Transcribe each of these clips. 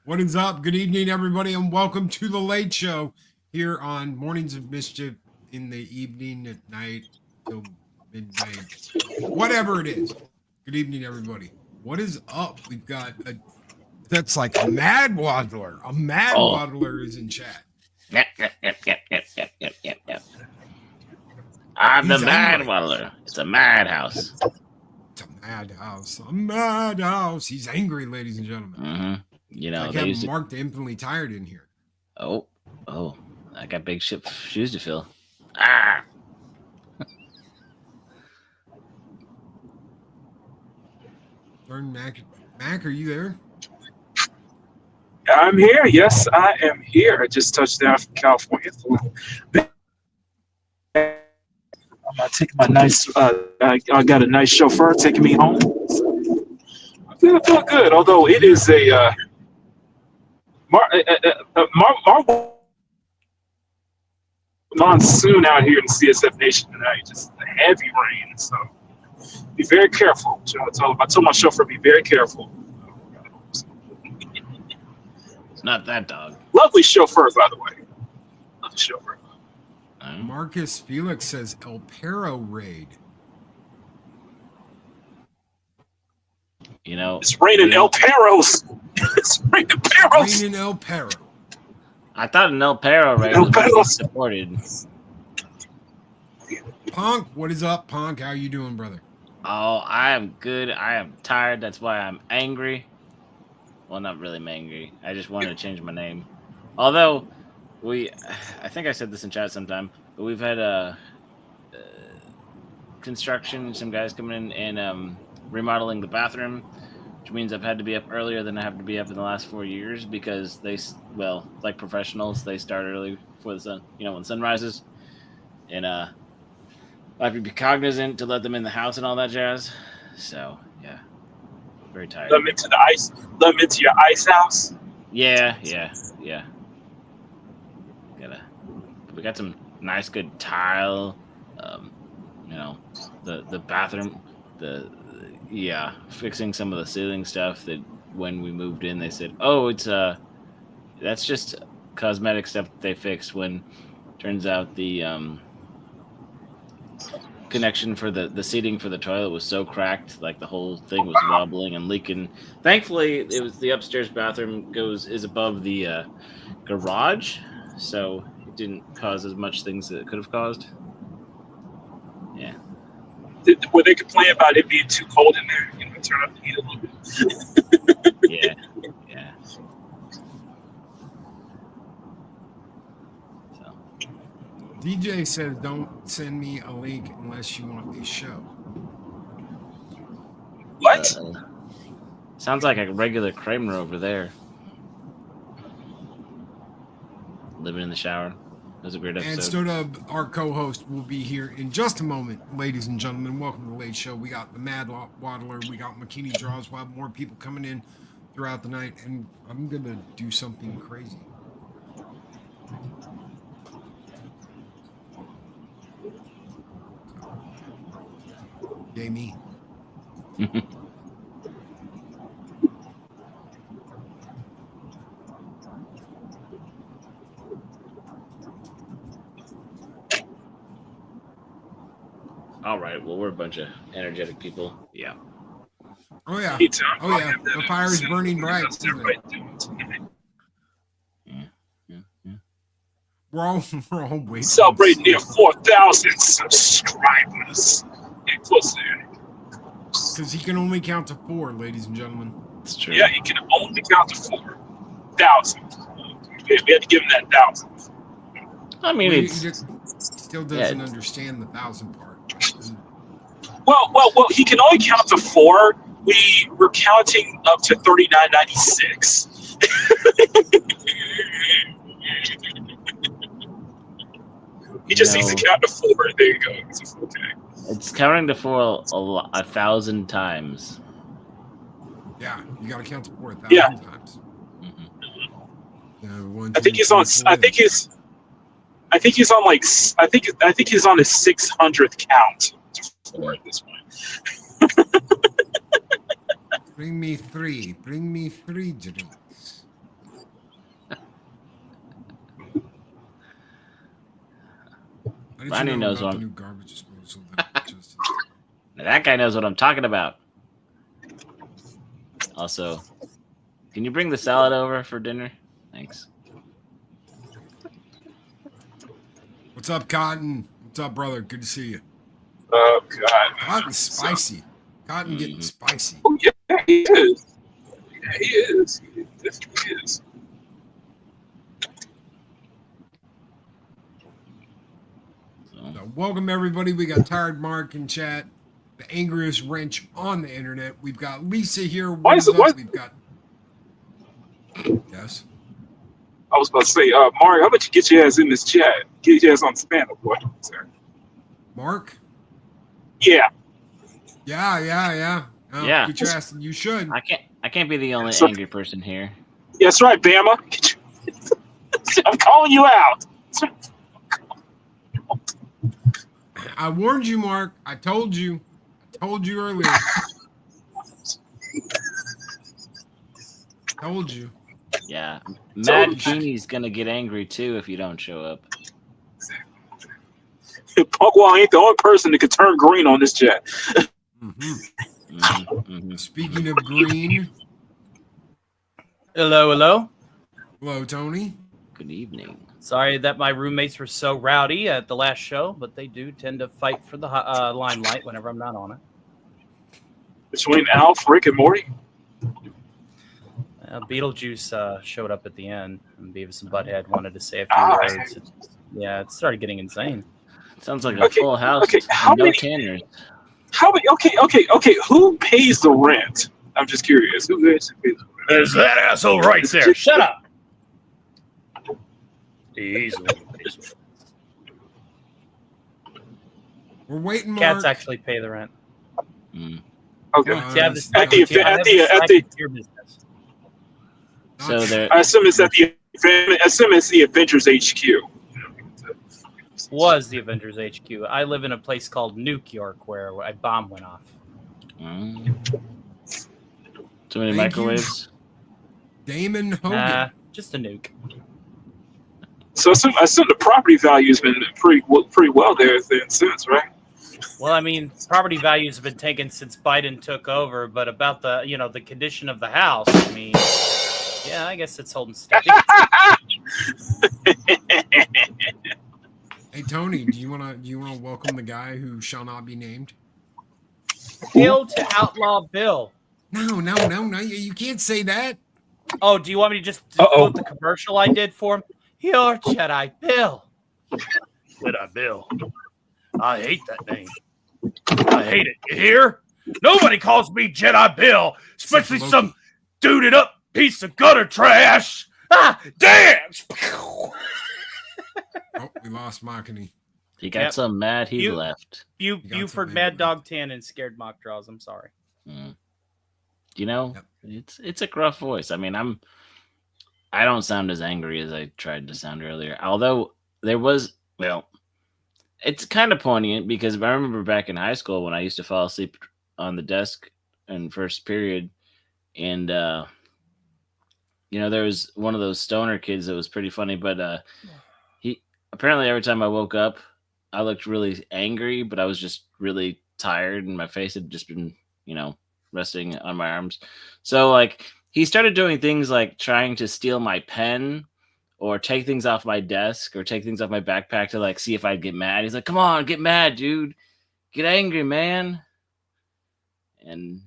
What is up? Good evening, everybody, and welcome to the Late Show here on Mornings of Mischief in the evening, at night, till midnight, whatever it is. Good evening, everybody. What is up? We've got that's like a mad waddler. A mad waddler is in chat. Yep. I'm He's the mad angry. waddler. It's a madhouse. It's a madhouse. A madhouse. He's angry, ladies and gentlemen. Mm-hmm. You know, I they have used to... Mark the Infinitely Tired in here. Oh, I got big shoes to fill. Ah. Mac, are you there? I'm here. Yes, I am here. I just touched down from California. I'm taking my nice. I got a nice chauffeur taking me home. I feel good. Although it is a monsoon out here in CSF Nation tonight. Just a heavy rain. So be very careful. I told my chauffeur be very careful. Not that dog. Lovely chauffeur, by the way. Lovely chauffeur. Marcus Felix says El Perro raid. You know, it's raining El Perros. It's raining Perros. Raining El Perro. I thought an El Perro raid was supported. Punk, what is up, Punk? How you doing, brother? Oh, I am good. I am tired. That's why I'm angry. Well, not really angry. I just wanted to change my name. Although, I think I said this in chat sometime, but we've had construction, some guys coming in and remodeling the bathroom, which means I've had to be up earlier than I have to be up in the last 4 years because like professionals, they start early before the sun, when the sun rises. And I have to be cognizant to let them in the house and all that jazz. So, yeah. Very tired. Let them into the ice. Let them into your ice house. Yeah. We got some nice, good tile. The bathroom. Fixing some of the ceiling stuff that when we moved in, they said, "Oh, it's that's just cosmetic stuff that they fixed." When turns out the connection for the seating for the toilet was so cracked, like the whole thing was wobbling and leaking. Thankfully, it was the upstairs bathroom is above the garage, so it didn't cause as much things that it could have caused. Yeah. Were they complaining about it being too cold in there? Turn up the heat a little bit. Yeah. DJ says, "Don't send me a link unless you want a show." What? Sounds like a regular Kramer over there. Living in the shower. That was a great episode. And Sno Dub, our co-host, will be here in just a moment, ladies and gentlemen. Welcome to the Late Show. We got the Mad Waddler. We got McKinney Draws. We'll have more people coming in throughout the night. And I'm going to do something crazy. Yay me. All right. Well, we're a bunch of energetic people. Yeah. Oh yeah. The fire is burning bright. Yeah. We're all waiting. Celebrating near 4,000 subscribers. Get closer. Because he can only count to 4, ladies and gentlemen. It's true. Yeah, he can only count to 4,000. We had to give him that 1,000. I mean, he still doesn't understand the 1,000 part. Well, he can only count to 4. We were counting up to 3996. He just needs to count to 4. There you go. It's okay. It's counting to 4 1,000 times. Yeah, you got to count to 4,000 times. Mm-hmm. I think he's on. I think he's on like. I think he's on his 600th count to 4 at this point. Bring me three. Bring me 3 drinks. How did Ronnie you know knows about one. the new garbage disposal that just Now, that guy knows what I'm talking about. Also, can you bring the salad over for dinner? Thanks. What's up, Cotton? What's up, brother? Good to see you. Oh God. Cotton's spicy. Cotton getting spicy. Oh yeah, he is. Yeah, he is. He definitely is. So welcome everybody. We got Tired Mark in chat. The angriest wrench on the internet. We've got Lisa here. Why is What is it? up? We've got yes. I was about to say, Mark, how about you get your ass in this chat? Get your ass on stand-up, boy. Mark? Yeah. Yeah. Oh, Yeah. get your ass. You should. I can't be the only So- angry person here. Yeah, that's right, Bama. I'm calling you out. I warned you, Mark. I told you. I told you earlier. Told you. Yeah. Mad Keeney's gonna get angry too if you don't show up. Punkwall ain't the only person that could turn green on this chat. Speaking of green. Hello. Hello, Tony. Good evening. Sorry that my roommates were so rowdy at the last show, but they do tend to fight for the limelight whenever I'm not on it. Between Alf, Rick, and Morty. Beetlejuice showed up at the end, and Beavis and Butthead wanted to say a few words. Yeah, it started getting insane. Sounds like a full house. Okay, and no Tanners. How many? Okay. Who pays the rent? I'm just curious. Who pays the rent? There's that asshole right there. Shut up. He's We're waiting, Mark. Cats actually pay the rent. Okay. It's At the your business. So there. I assume it's at the Avengers HQ. Was the Avengers HQ. I live in a place called Nuke York where a bomb went off. Too many Thank you. microwaves. Damon Hogan. Just a nuke. So I assume the property value has been pretty well there since, right? Well, I mean, property values have been taken since Biden took over, but about the condition of the house, I mean, yeah, I guess it's holding steady. Hey Tony, do you wanna welcome the guy who shall not be named? Hail to Outlaw Bill. No, you can't say that. Oh, do you want me to just quote the commercial I did for him? You're Jedi Bill. Jedi Bill. I hate that name. I hate it. You hear? Nobody calls me Jedi Bill, especially some duded up piece of gutter trash. Dance! Oh, we lost Makini. He got so mad he left. Buford Mad Dog Tannen scared mock draws. I'm sorry. It's a gruff voice. I mean, I don't sound as angry as I tried to sound earlier. Although it's kind of poignant because I remember back in high school when I used to fall asleep on the desk in first period, and there was one of those stoner kids that was pretty funny, but he apparently every time I woke up, I looked really angry, but I was just really tired, and my face had just been, resting on my arms. So like he started doing things like trying to steal my pen or take things off my desk or take things off my backpack to like see if I'd get mad. He's like, "Come on, get mad, dude. Get angry, man." And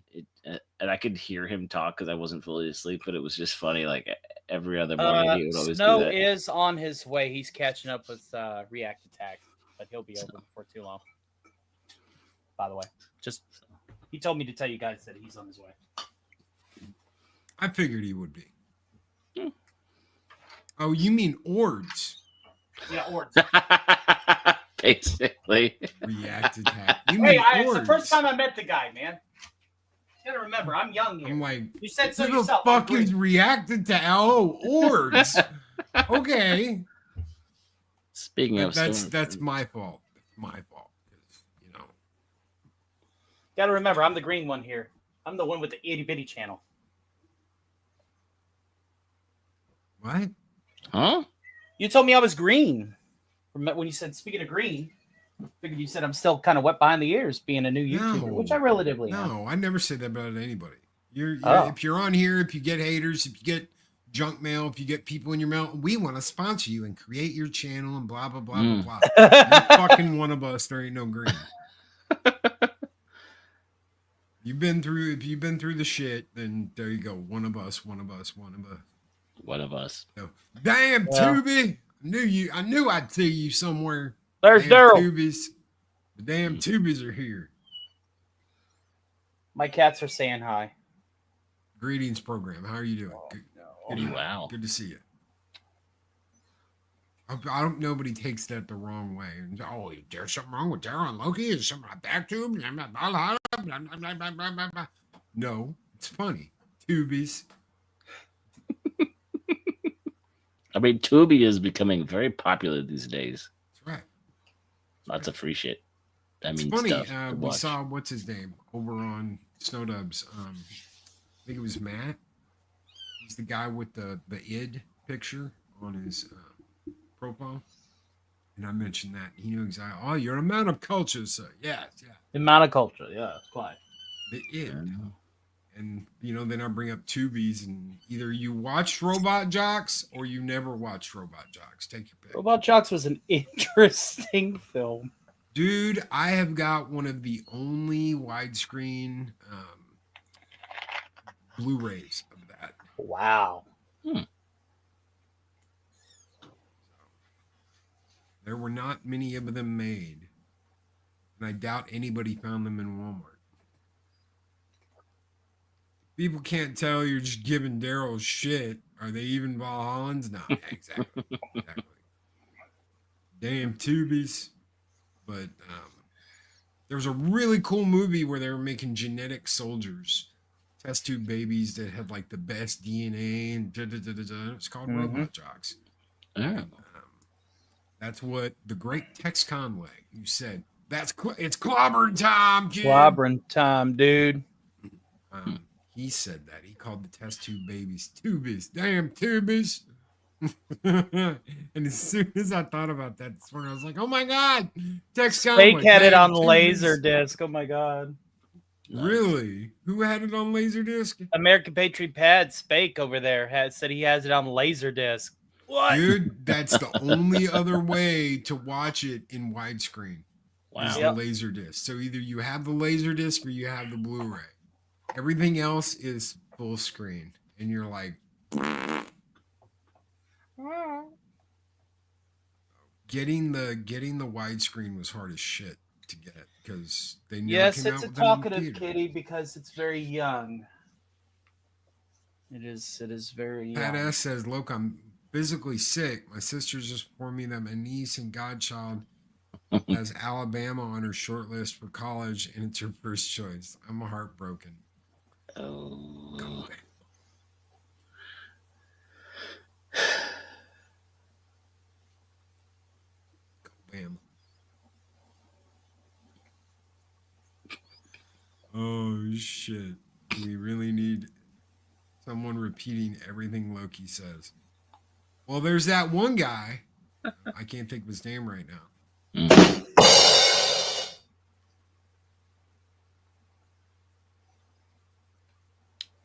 I could hear him talk because I wasn't fully asleep, but it was just funny. Like every other morning, he would always Snow do that. is on his way. He's catching up with React Attack, but he'll be over before too long. By the way, he told me to tell you guys that he's on his way. I figured he would be. Oh, you mean Ords? Yeah, Ords. Basically. React Attack. You mean It's the Ords. first time I met the guy, man. You gotta remember, I'm young here. I'm like, you said so who the yourself. fuck is React Attack? Oh, Ords. Okay. Speaking of that's my fault. My fault. Gotta remember, I'm the green one here. I'm the one with the itty bitty channel. What? Huh? You told me I was green. When you said, speaking of green, I figured you said I'm still kind of wet behind the ears being a new YouTuber, which I relatively am. No, I never said that about anybody. Oh. If you're on here, if you get haters, if you get junk mail, if you get people in your mail, we want to sponsor you and create your channel and blah, blah, blah, blah, blah. You're fucking one of us. There ain't no green. If you've been through the shit, then there you go. One of us. One of us. No. Damn, Tubi. I knew I'd see you somewhere. There's Damn Daryl. Tubies. The damn Tubies are here. My cats are saying hi. Greetings, program. How are you doing? Good, Wow. Good to see you. I don't. Nobody takes that the wrong way. Oh, there's something wrong with Daryl and Loki. Is something like back to him? No, it's funny. Tubies. I mean, Tubi is becoming very popular these days. That's right. Lots of free shit. I mean, it's funny. stuff to We watch. saw what's his name over on Sno Dub's. I think it was Matt. He's the guy with the id picture on his profile. And I mentioned that. He knew exactly. Oh, you're a man of culture, sir. Yes, yeah. The amount of culture, yeah, it's quite. The id. And, then I bring up Tubies, and either you watched Robot Jocks or you never watched Robot Jocks. Take your pick. Robot Jocks was an interesting film. Dude, I have got one of the only widescreen Blu-rays of that. Wow. There were not many of them made. And I doubt anybody found them in Walmart. People can't tell you're just giving Daryl shit. Are they even Valhallans? No, exactly. Damn Tubies. But there was a really cool movie where they were making genetic soldiers, test tube babies that had like the best DNA and It's called Robot Jocks. And, that's what the great Tex Conway, who said, it's clobbering time, kid. Clobbering time, dude. He said that. He called the test tube babies Tubies. Damn Tubies. And as soon as I thought about that this morning, I was like, oh my God. Tex Conway. Fake had it on Tubies. Laserdisc. Oh my God. Really? Who had it on Laserdisc? American Patriot Pad Spake over there said he has it on Laserdisc. What? Dude, that's the only other way to watch it in widescreen. Wow. Is the Laserdisc. So either you have the Laserdisc or you have the Blu-ray. Everything else is full screen. And you're like, getting the widescreen was hard as shit to get because they never Yes, came it's out a with them in talkative theater. kitty because it's very young. It is very young. Pat S says, look, I'm physically sick. My sister's just informed me that my niece and godchild has Alabama on her short list for college, and it's her first choice. I'm heartbroken. Oh. Go Bama. Oh shit. We really need someone repeating everything Loki says. Well, there's that one guy. I can't think of his name right now.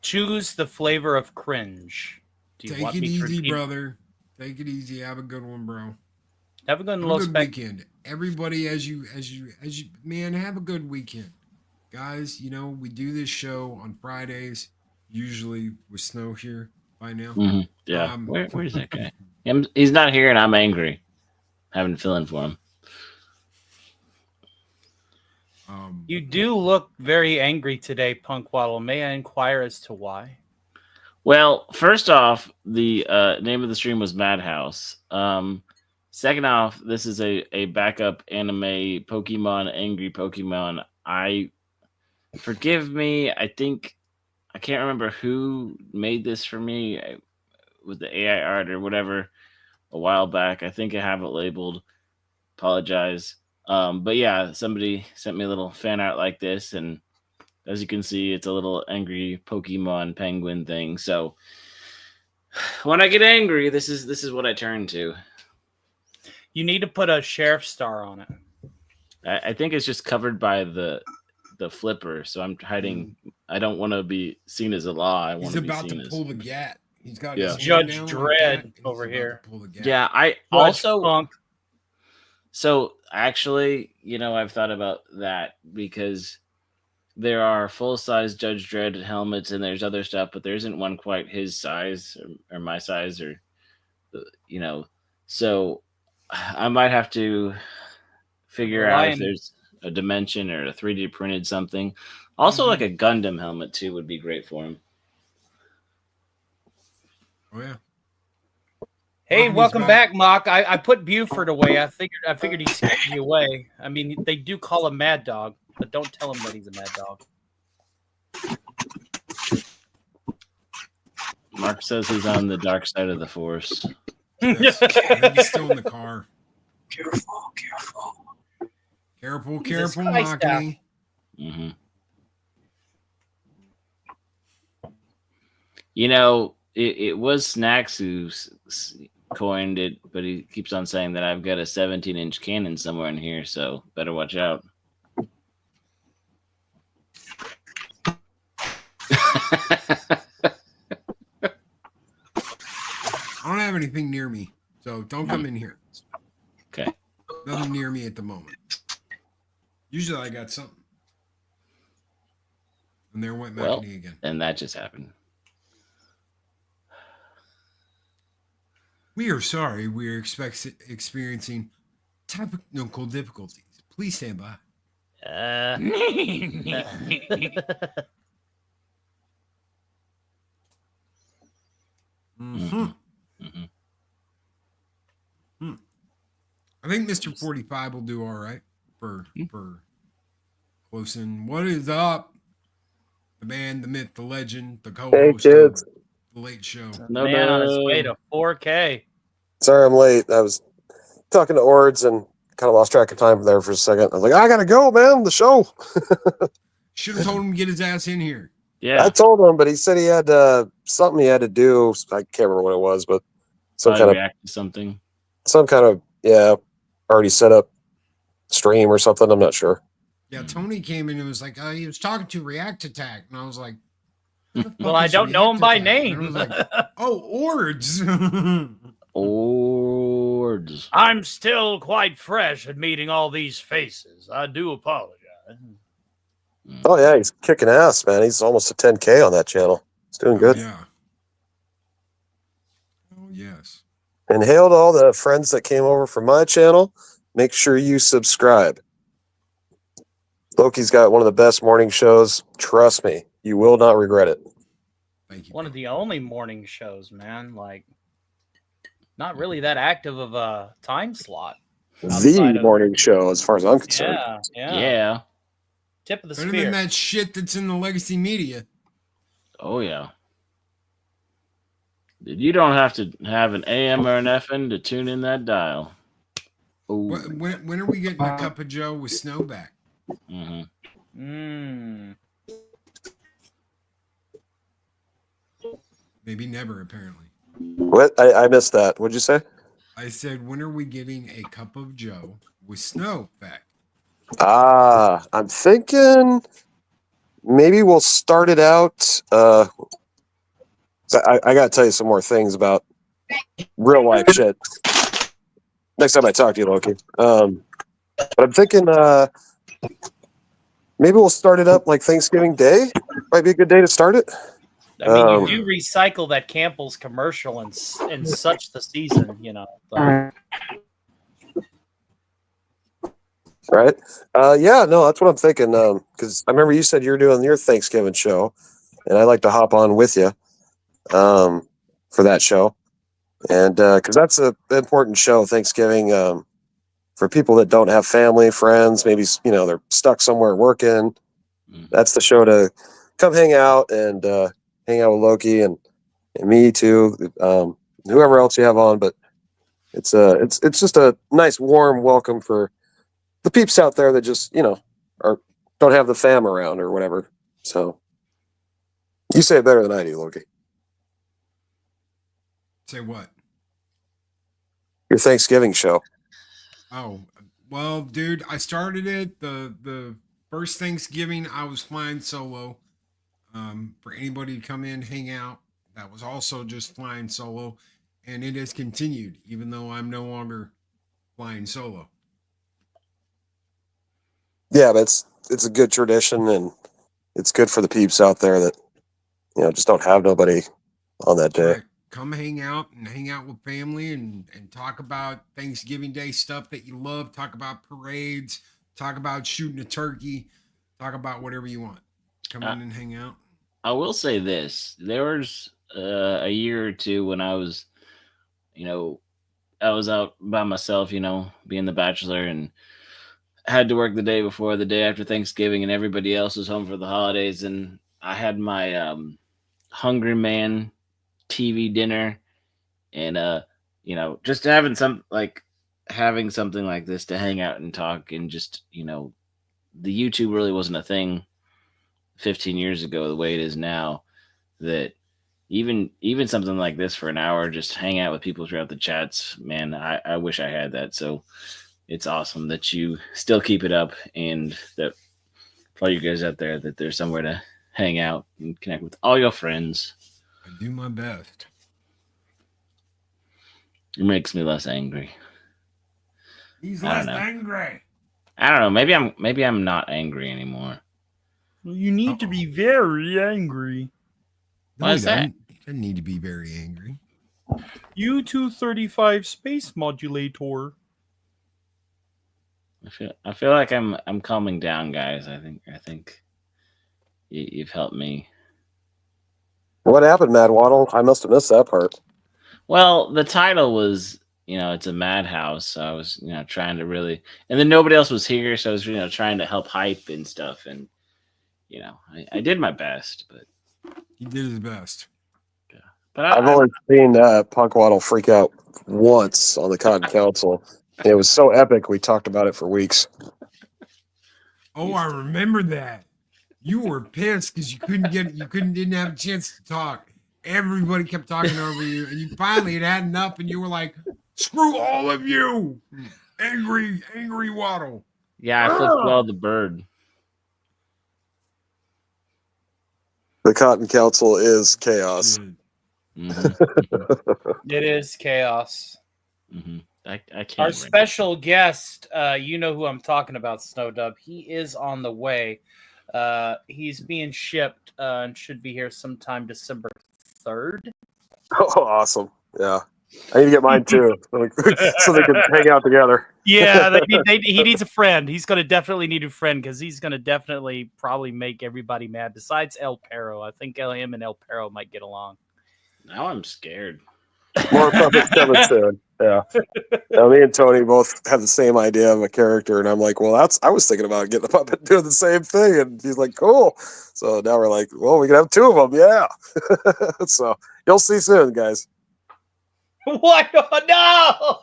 Choose the flavor of cringe. Do you Take want it me to easy, repeat? brother. Take it easy. Have a good one, bro. Have a good, Have a good weekend. Everybody, as you, man, have a good weekend. Guys, we do this show on Fridays, usually with Snow here by now. Yeah. Where's that guy? He's not here, and I'm angry. Having to fill in for him. You do look very angry today, Punk Waddle. May I inquire as to why? Well, first off, the name of the stream was MadHouse. Second off, this is a backup anime Pokemon, Angry Pokemon. Forgive me. I can't remember who made this for me with the AI art or whatever a while back. I think I have it labeled. Apologize. But yeah, somebody sent me a little fan art like this, and as you can see, it's a little angry Pokemon penguin thing. So when I get angry, this is what I turn to. You need to put a sheriff star on it. I think it's just covered by the flipper, so I'm hiding. I don't want to be seen as a law. I want He's to be about seen to as pull the gat. He's got Yeah. his hand Judge down Dredd like that, and he's over about here. to pull the gat. yeah. I Judge also Funk. so actually, I've thought about that because there are full-size Judge Dredd helmets and there's other stuff, but there isn't one quite his size or my size or So I might have to figure out if there's a dimension or a 3D printed something. Also, like a Gundam helmet too would be great for him. Oh yeah. Hey, Mock, welcome he's back, Mock. I put Buford away. I figured he scared me away. I mean, they do call him Mad Dog, but don't tell him that he's a mad dog. Mark says he's on the dark side of the Force. Yes. I think he's still in the car. Careful. Careful, Jesus careful, Christ, Mockney. Mm-hmm. It was Snacks who coined it, but he keeps on saying that I've got a 17-inch cannon somewhere in here, so better watch out. I don't have anything near me, so don't come in here. Okay. Nothing near me at the moment. Usually I got something. And there went Mackany again. And that just happened. We are sorry. We are experiencing technical difficulties. Please stand by. I think Mr. 45 will do all right for close in. What is up? The man, the myth, the legend, the co-host of the Late Show. No, Man on his way to 4K. Sorry I'm late. I was talking to Ords and kind of lost track of time there for a second. I was like, I gotta go, man. The show. Should have told him to get his ass in here. Yeah. I told him, but he said he had something he had to do. I can't remember what it was, but some kind of already set up stream or something. I'm not sure. Yeah, Tony came in and was like, he was talking to React Attack, and I was like, well, I don't know him by name. And I was like, oh, Ords. Ords. I'm still quite fresh at meeting all these faces. I do apologize. Oh yeah, he's kicking ass, man. He's almost a 10K on that channel. He's doing good. Yeah. Oh yes. And hail to all the friends that came over from my channel. Make sure you subscribe. Loki's got one of the best morning shows. Trust me, you will not regret it. Thank you. One of the only morning shows, man. Like, not really that active of a time slot. The morning show, as far as I'm concerned. Yeah. Tip of the Better spear. than that shit that's in the legacy media. Oh yeah. You don't have to have an AM or an FM to tune in that dial. Ooh. When are we getting a cup of Joe with Snow back? Maybe never, apparently. What? I missed that. What'd you say? I said, when are we getting a cup of Joe with Snow back? I'm thinking maybe we'll start it out. I got to tell you some more things about real life shit next time I talk to you, Loki. But I'm thinking maybe we'll start it up like Thanksgiving Day. Might be a good day to start it. I mean, you do recycle that Campbell's commercial and such the season, But. Right? Yeah, no, that's what I'm thinking. Because I remember you said you were doing your Thanksgiving show, and I'd like to hop on with you for that show. And because that's an important show, Thanksgiving, for people that don't have family, friends, maybe, they're stuck somewhere working. That's the show to come hang out and hang out with Loki and me too, whoever else you have on. But it's just a nice, warm welcome for the peeps out there that just, don't have the fam around or whatever. So you say it better than I do, Loki. Say what? Your Thanksgiving show. Oh, well, dude, I started it the first Thanksgiving. I was flying solo. For anybody to come in, hang out. That was also just flying solo, and it has continued, even though I'm no longer flying solo. Yeah, but it's a good tradition, and it's good for the peeps out there that just don't have nobody on that day. Right. Come hang out with family and talk about Thanksgiving Day stuff that you love. Talk about parades. Talk about shooting a turkey. Talk about whatever you want. Come in and hang out. I will say this: there was a year or two when I was, I was out by myself, being the bachelor, and had to work the day before, the day after Thanksgiving, and everybody else was home for the holidays, and I had my Hungry Man TV dinner, and just having something like this to hang out and talk, and just the YouTube really wasn't a thing 15 years ago the way it is now, that even something like this for an hour, just hang out with people throughout the chats, man, I wish I had that. So it's awesome that you still keep it up, and that for all you guys out there, that there's somewhere to hang out and connect with all your friends. I do my best. It makes me less angry. He's I don't less know. angry. I don't know. Maybe I'm not angry anymore. You need to be very angry. Why is that? You don't need to be very angry. U-235 space modulator. I feel like I'm calming down, guys. I think you've helped me. What happened, Mad Waddle? I must have missed that part. Well, the title was, it's a MadHouse. So I was, trying to really, and then nobody else was here, so I was, trying to help hype and stuff, and I did my best, but He did his best. yeah. But I've only seen Punk Waddle freak out once on the Cotton Council. And it was so epic. We talked about it for weeks. Oh, I remember that. You were pissed because you didn't have a chance to talk. Everybody kept talking over you, and you finally had enough, and you were like, "Screw all of you, angry Waddle." yeah, I flipped well the bird. The Cotton Council is chaos. Mm-hmm. It is chaos. Mm-hmm. I can't. Our special guest, you know who I'm talking about, Sno Dub. He is on the way. He's being shipped and should be here sometime December 3rd. Oh, awesome. Yeah. I need to get mine too, so they can hang out together. Yeah, he needs a friend. He's going to definitely need a friend because he's going to definitely probably make everybody mad. Besides El Perro, I think him and El Perro might get along. Now I'm scared. More puppets coming soon. Yeah. Now, me and Tony both have the same idea of a character, and I'm like, well, I was thinking about getting a puppet doing the same thing, and he's like, cool. So now we're like, well, we can have two of them, yeah. So you'll see soon, guys. What? No!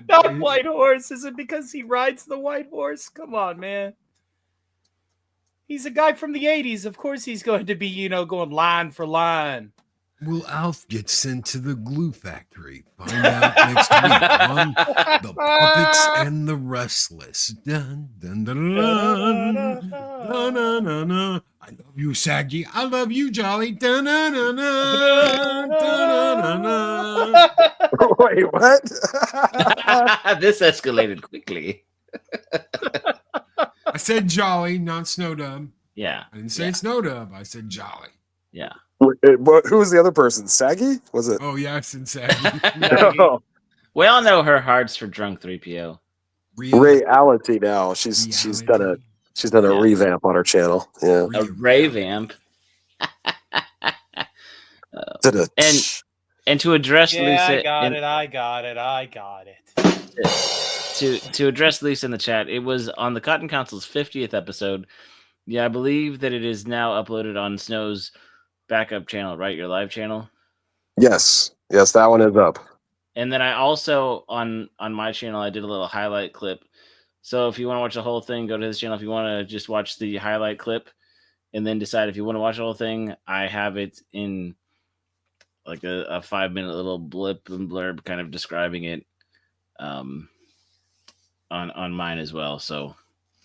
Not White Horse. Is it because he rides the White Horse? Come on, man. He's a guy from the 80s. Of course he's going to be, going line for line. Will Alf get sent to the glue factory? Find out next week on The Puppets and the Restless. Dun, dun, dun, dun, dun, dun, dun, dun, dun. I love you, Saggy. I love you, Jolly. Dun, dun, dun, dun, dun, dun, dun. Wait, what? This escalated quickly. I said Jolly, not Sno Dub. Yeah. I didn't say Sno Dub. I said Jolly. Yeah. Who was the other person? Saggy? Was it? Oh, yeah, I said Saggy. Oh, We all know her heart's for drunk 3PO. reality now. She's done a Yeah. revamp on her channel. Yeah. A revamp. And to address Yeah, Lisa, I got it. to address Lisa in the chat, it was on the Cotton Council's 50th episode. Yeah, I believe that it is now uploaded on Snow's backup channel, right? Your live channel. Yes, that one is up. And then I also on my channel, I did a little highlight clip So if you want to watch the whole thing, go to his channel. If you want to just watch the highlight clip and then decide if you want to watch the whole thing, I have it in like a 5-minute little blip and blurb kind of describing it on mine as well. So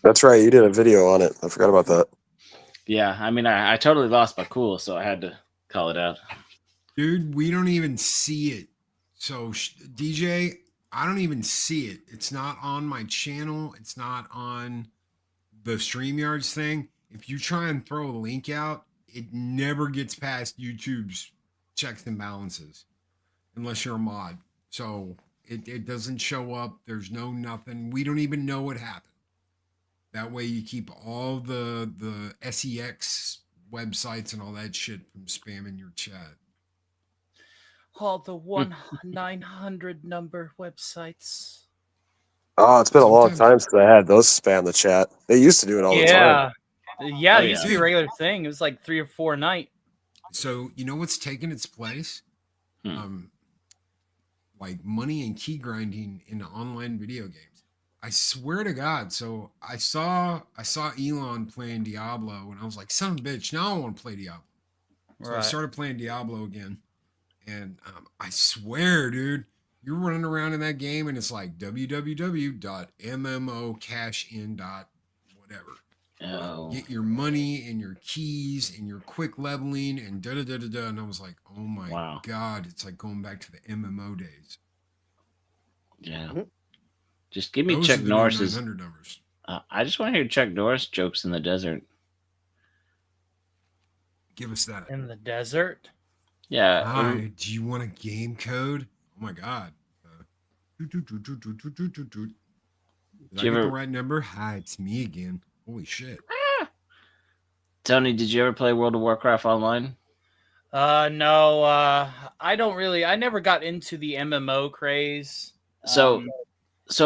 That's right. You did a video on it. I forgot about that. yeah, I mean, I totally lost my cool, so I had to call it out. Dude, we don't even see it. So DJ, I don't even see it. It's not on my channel. It's not on the StreamYards thing. If you try and throw a link out, it never gets past YouTube's checks and balances unless you're a mod. So it doesn't show up. There's no nothing. We don't even know what happened. That way you keep all the SEX websites and all that shit from spamming your chat. All the 1-900 number websites. Oh, it's been a long Sometimes- time since I had those spam the chat. They used to do it all the time. Yeah, Oh, it used to be a regular thing. It was like 3 or 4 a night. So you know what's taken its place? Like money and key grinding in online video games. I swear to God. So I saw Elon playing Diablo, and I was like, son of a bitch, now I want to play Diablo. So I started playing Diablo again, and I swear, dude, you're running around in that game, and it's like www.mmocashin.whatever. Oh. Get your money and your keys and your quick leveling and da da da da da. And I was like, oh my God, it's like going back to the MMO days. Yeah. Just give me Those Chuck are the new Norris's. 900 numbers. I just want to hear Chuck Norris jokes in the desert. Give us that. In the desert? Yeah. Hi, do you want a game code? Oh my God. Did I get the right number? Hi, it's me again. Holy shit. Tony, did you ever play World of Warcraft online? No, I don't really. I never got into the MMO craze. So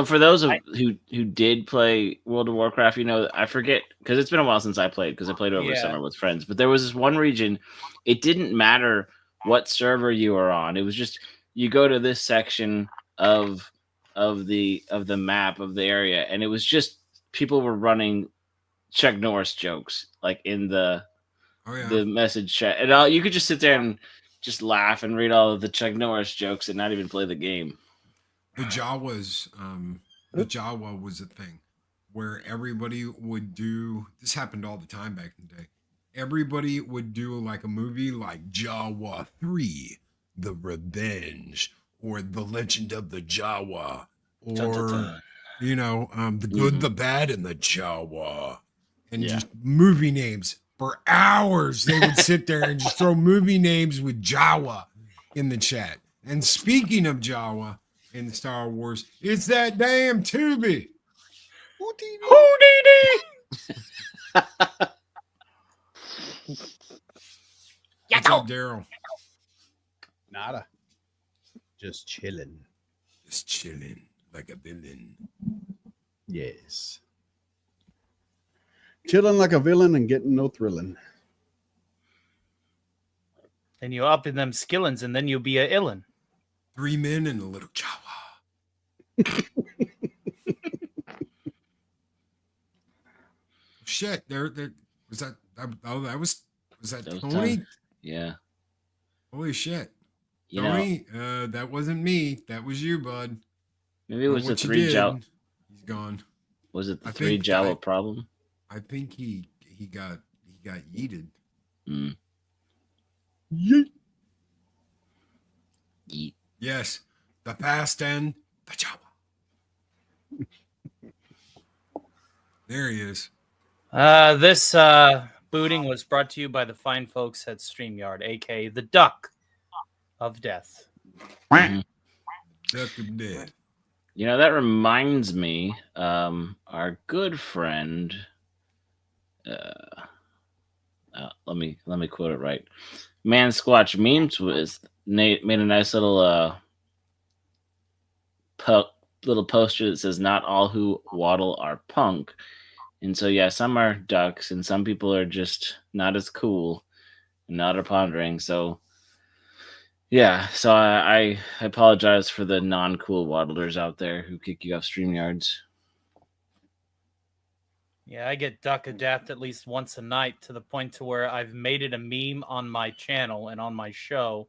for those who did play World of Warcraft, you know, I forget because it's been a while since I played because I played over summer with friends. But there was this one region. It didn't matter what server you were on. It was just you go to this section of the map of the area, and it was just people were running Chuck Norris jokes like in the message chat, and you could just sit there and just laugh and read all of the Chuck Norris jokes and not even play the game. The Jawas, the Jawa was a thing where everybody would do. This happened all the time back in the day. Everybody would do like a movie like Jawa 3, The Revenge, or The Legend of the Jawa, or you know, The Good, the Bad, and the Jawa, and just movie names for hours. They would sit there and just throw movie names with Jawa in the chat. And speaking of Jawa in Star Wars, it's that damn Tubi. Houdini! What's up, Daryl? Nada. Just chilling. Just chilling like a villain. Yes. Chilling like a villain and getting no thrilling. And you up in them skillins, and then you'll be a illin. 3 men and a little Jawa. Shit, there was that. Oh, that was that Tony? Yeah. Holy shit, You Tony. That wasn't me. That was you, bud. Maybe it was the 3 Jawa. He's gone. Was it the 3 Jawa problem? I think he got yeeted. Mm. Yeet. Yeet. Yes, the past and the Jawa. There he is. This booting was brought to you by the fine folks at StreamYard, aka the Duck of Death. Mhm. Death of dead. You know, that reminds me, our good friend, let me quote it right. Man Squatch Memes made a nice little little poster that says not all who waddle are punk. And so yeah, some are ducks and some people are just not as cool and not are pondering. So yeah, so I apologize for the non-cool waddlers out there who kick you off StreamYards. Yeah, I get duck of death at least once a night to the point to where I've made it a meme on my channel and on my show.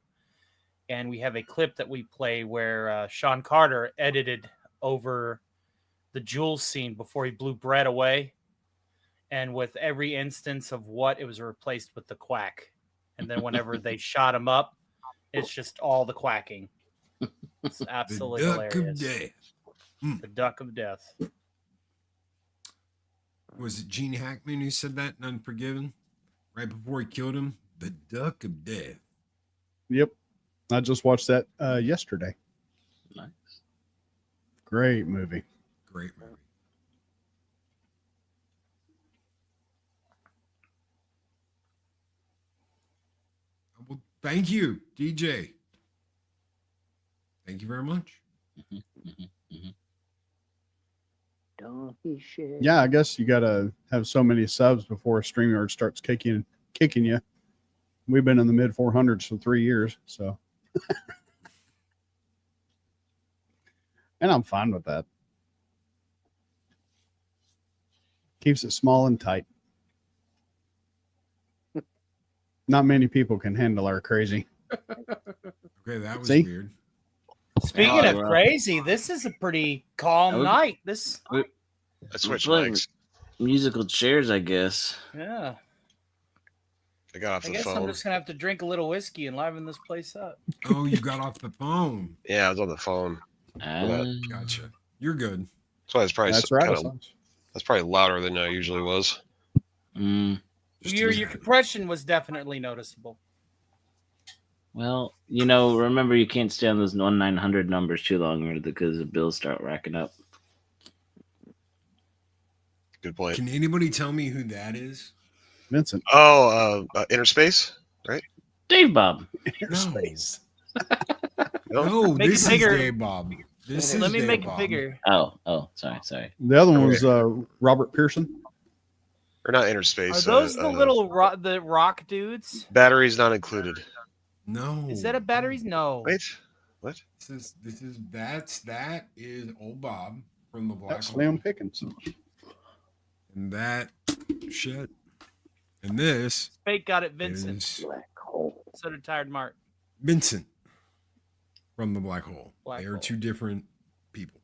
And we have a clip that we play where Sean Carter edited over the Jules scene before he blew Brett away. And with every instance of what, it was replaced with the quack. And then whenever they shot him up, it's just all the quacking. It's absolutely The duck hilarious. of death. The duck of death. Was it Gene Hackman who said that in Unforgiven? Right before he killed him? The duck of death. Yep. I just watched that yesterday. Nice. Great movie. Great movie. Well, thank you, DJ. Thank you very much. Yeah, I guess you gotta have so many subs before StreamYard starts kicking you. We've been in the mid 400s for 3 years, so and I'm fine with that. Keeps it small and tight. Not many people can handle our crazy. Okay, that was See? weird. Speaking of wow. crazy, this is a pretty calm would- night. This, I switched Playing mics. musical chairs, I guess. yeah. I got off I the guess I'm phone. just gonna have to drink a little whiskey and liven this place up. Oh, you got off the phone. Yeah, I was on the phone. Gotcha. You're good. That's why it's probably That's right. that's probably louder than I usually was. Just Your exactly. compression was definitely noticeable. Well, you know, remember you can't stay on those 1-900 numbers too long or because the bills start racking up. Good point. Can anybody tell me who that is? Vincent. Oh, Inner Space, right? Dave Bob. Airspace. No, Make it this is bigger. Dave Bob. This is Let me Dave make Bob. it bigger. Oh, sorry. The other one was Robert Pearson. Or not Inner Are Space. those the little the rock dudes? batteries not included? No. Is that a batteries? No. Wait, what? That is old Bob from the Black That's Hole. Slim Pickens. And that shit. And this Fake got it, Vincent. is So did Tired Mark. Vincent from the Black Hole. Black they are Hole. two different people.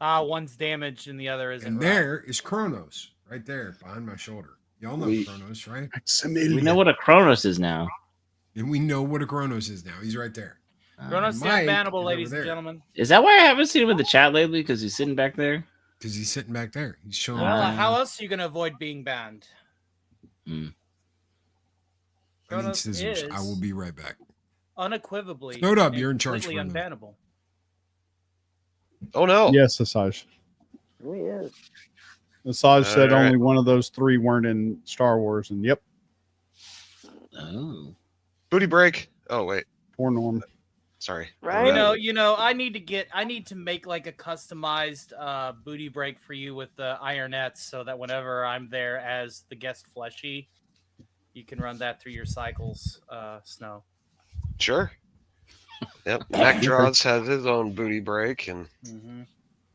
One's damaged and the other isn't. And right. there is Kronos right there behind my shoulder. Y'all know Kronos, right? We know what a Kronos is now. And we know what a Kronos is now. He's right there. Kronos is Mike unbannable, is ladies over and there. gentlemen. Is that why I haven't seen him in the chat lately? Because he's sitting back there? Because he's sitting back there. He's showing. Well, Ah. how else are you going to avoid being banned? I need Kronos scissors. is I will be right back. unequivocally. Sno Dub, and you're in charge completely for a minute. unbannable. Oh no! Yes, Asajj. Asajj said All right. only one of those three weren't in Star Wars, and yep, Oh. Booty break. Oh wait, poor Norm. sorry. You know, I need to make like a customized booty break for you with the ironettes so that whenever I'm there as the guest fleshy, you can run that through your cycles, Snow. Sure. Yep. Mac Draws has his own booty break, and Mm-hmm.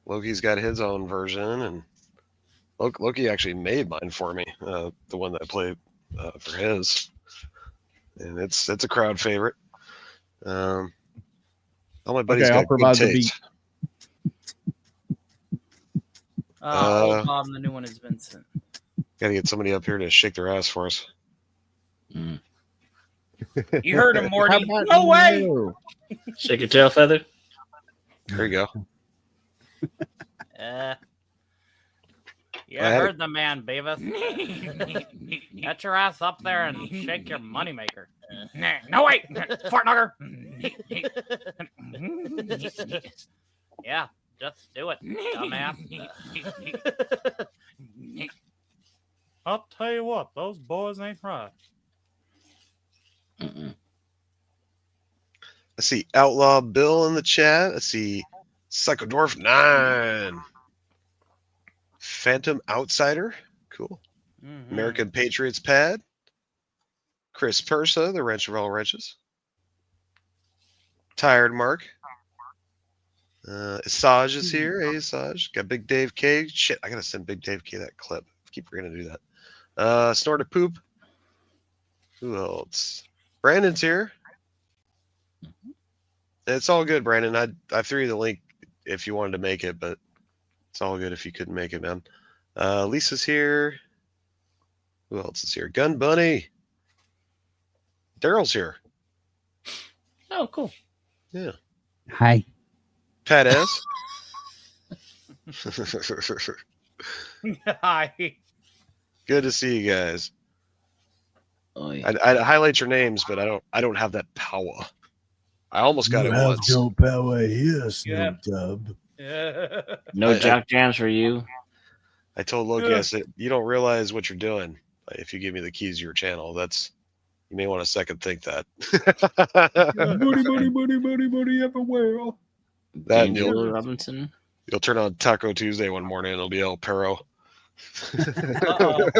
Loki's got his own version, and Loki actually made mine for me. The one that I played for his, and it's a crowd favorite. All my buddies Okay, I'll got provide good the taste. Old Bob, and the new one is Vincent. Got to get somebody up here to shake their ass for us. Mm. You heard him, Morty. How about No way. no? Shake your tail feather? There you go. Yeah, I heard the man, Beavis. Get your ass up there and shake your moneymaker. No, wait! Fart knocker! Yeah, just do it, dumbass. I'll tell you what, those boys ain't right. Mm-mm. I see Outlaw Bill in the chat. I see Psychodorf 9. Phantom Outsider. Cool. Mm-hmm. American Patriots Pad. Chris Persa, the wrench of all wrenches. Tired Mark. Saj is here. Hey, Saj. Got Big Dave K. Shit, I gotta send Big Dave K that clip. Keep forgetting to do that. Snort a poop. Who else? Brandon's here. It's all good, Brandon. I threw you the link if you wanted to make it, but it's all good if you couldn't make it, man. Lisa's here. Who else is here? Gun Bunny. Daryl's here. Oh, cool. Yeah. Hi. Pat S. Hi. Good to see you guys. Oh, yeah. I'd highlight your names, but I don't have that power. I almost got it once. no power here, Sno Yeah. Dub. No jock jams for you. I told Loki, I said, you don't realize what you're doing. If you give me the keys to your channel, you may want to second think that. Money everywhere. That and D'Angelo Robinson. you'll turn on Taco Tuesday one morning and it'll be El Perro. Uh-oh.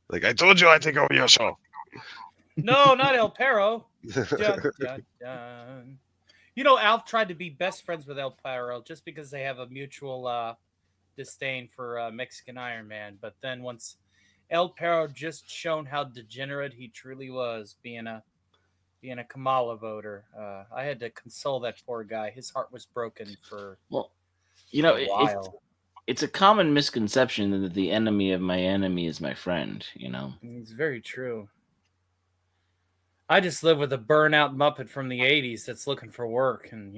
Like, I told you I'd take over your show. No, not El Perro. Dun, dun, dun. You know, Alf tried to be best friends with El Perro just because they have a mutual disdain for Mexican Iron Man. But then once El Perro just shown how degenerate he truly was, being a Kamala voter, I had to console that poor guy. His heart was broken for a while. It's a common misconception that the enemy of my enemy is my friend. It's very true. I just live with a burnout Muppet from the 80s that's looking for work, and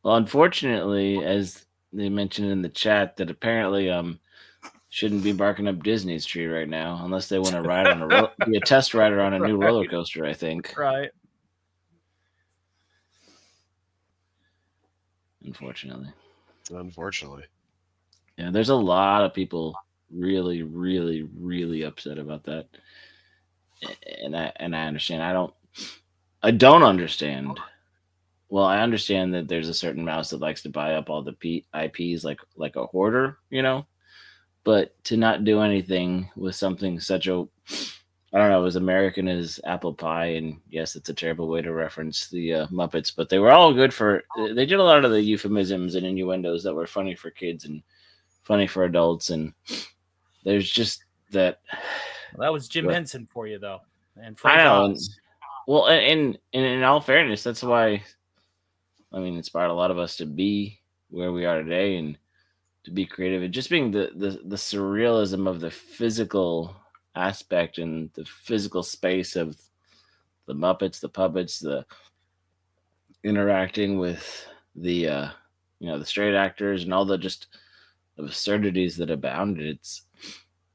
Well, unfortunately, as they mentioned in the chat, that apparently shouldn't be barking up Disney's tree right now unless they want to ride on be a test rider on a new roller coaster, I think. Right. Unfortunately. Yeah, there's a lot of people really, really, really upset about that. And I understand. I don't understand. Well, I understand that there's a certain mouse that likes to buy up all the IPs like a hoarder, but to not do anything with something such a, I don't know, as American as apple pie. And yes, it's a terrible way to reference the Muppets, but they were all good they did a lot of the euphemisms and innuendos that were funny for kids and funny for adults. And there's just that. Well, that was Jim Henson for you, though. And I know. Well, and in all fairness, that's why, inspired a lot of us to be where we are today and to be creative. And just being the surrealism of the physical aspect and the physical space of the Muppets, the puppets, the interacting with the, the straight actors and all the just absurdities that abounded. It's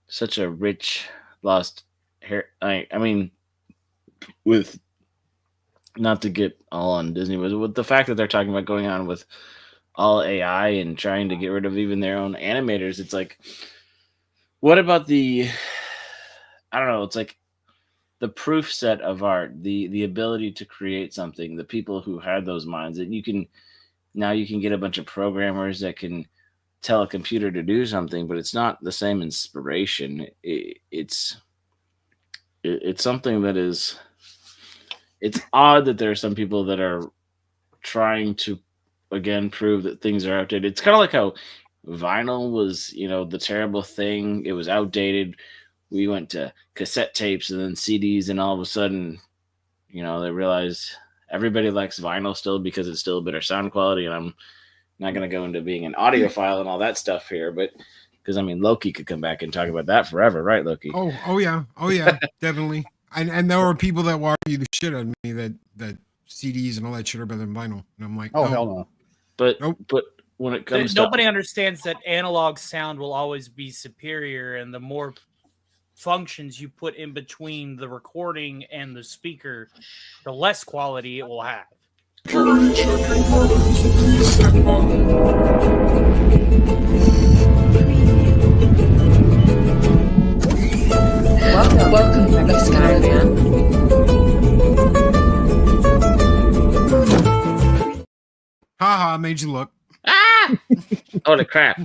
such a rich lost hair. With not to get all on Disney, but with the fact that they're talking about going on with all AI and trying to get rid of even their own animators, it's like, what about I don't know, it's like the proof set of art, the ability to create something, the people who had those minds that you can get a bunch of programmers that can tell a computer to do something, but it's not the same inspiration. It's something that is, it's odd that there are some people that are trying to, again, prove that things are outdated. It's kind of like how vinyl was, the terrible thing. It was outdated. We went to cassette tapes and then CDs, and all of a sudden, they realized everybody likes vinyl still because it's still a better sound quality. And I'm not going to go into being an audiophile and all that stuff here, but because Loki could come back and talk about that forever, right, Loki? Oh yeah, definitely. And there were people that will argue the shit out of me that CDs and all that shit are better than vinyl, and I'm like, Oh, hell no. But Nope. but when it comes Nobody understands that analog sound will always be superior, and the more functions you put in between the recording and the speaker, the less quality it will have. Welcome back, Skyman. haha, made you look. holy crap!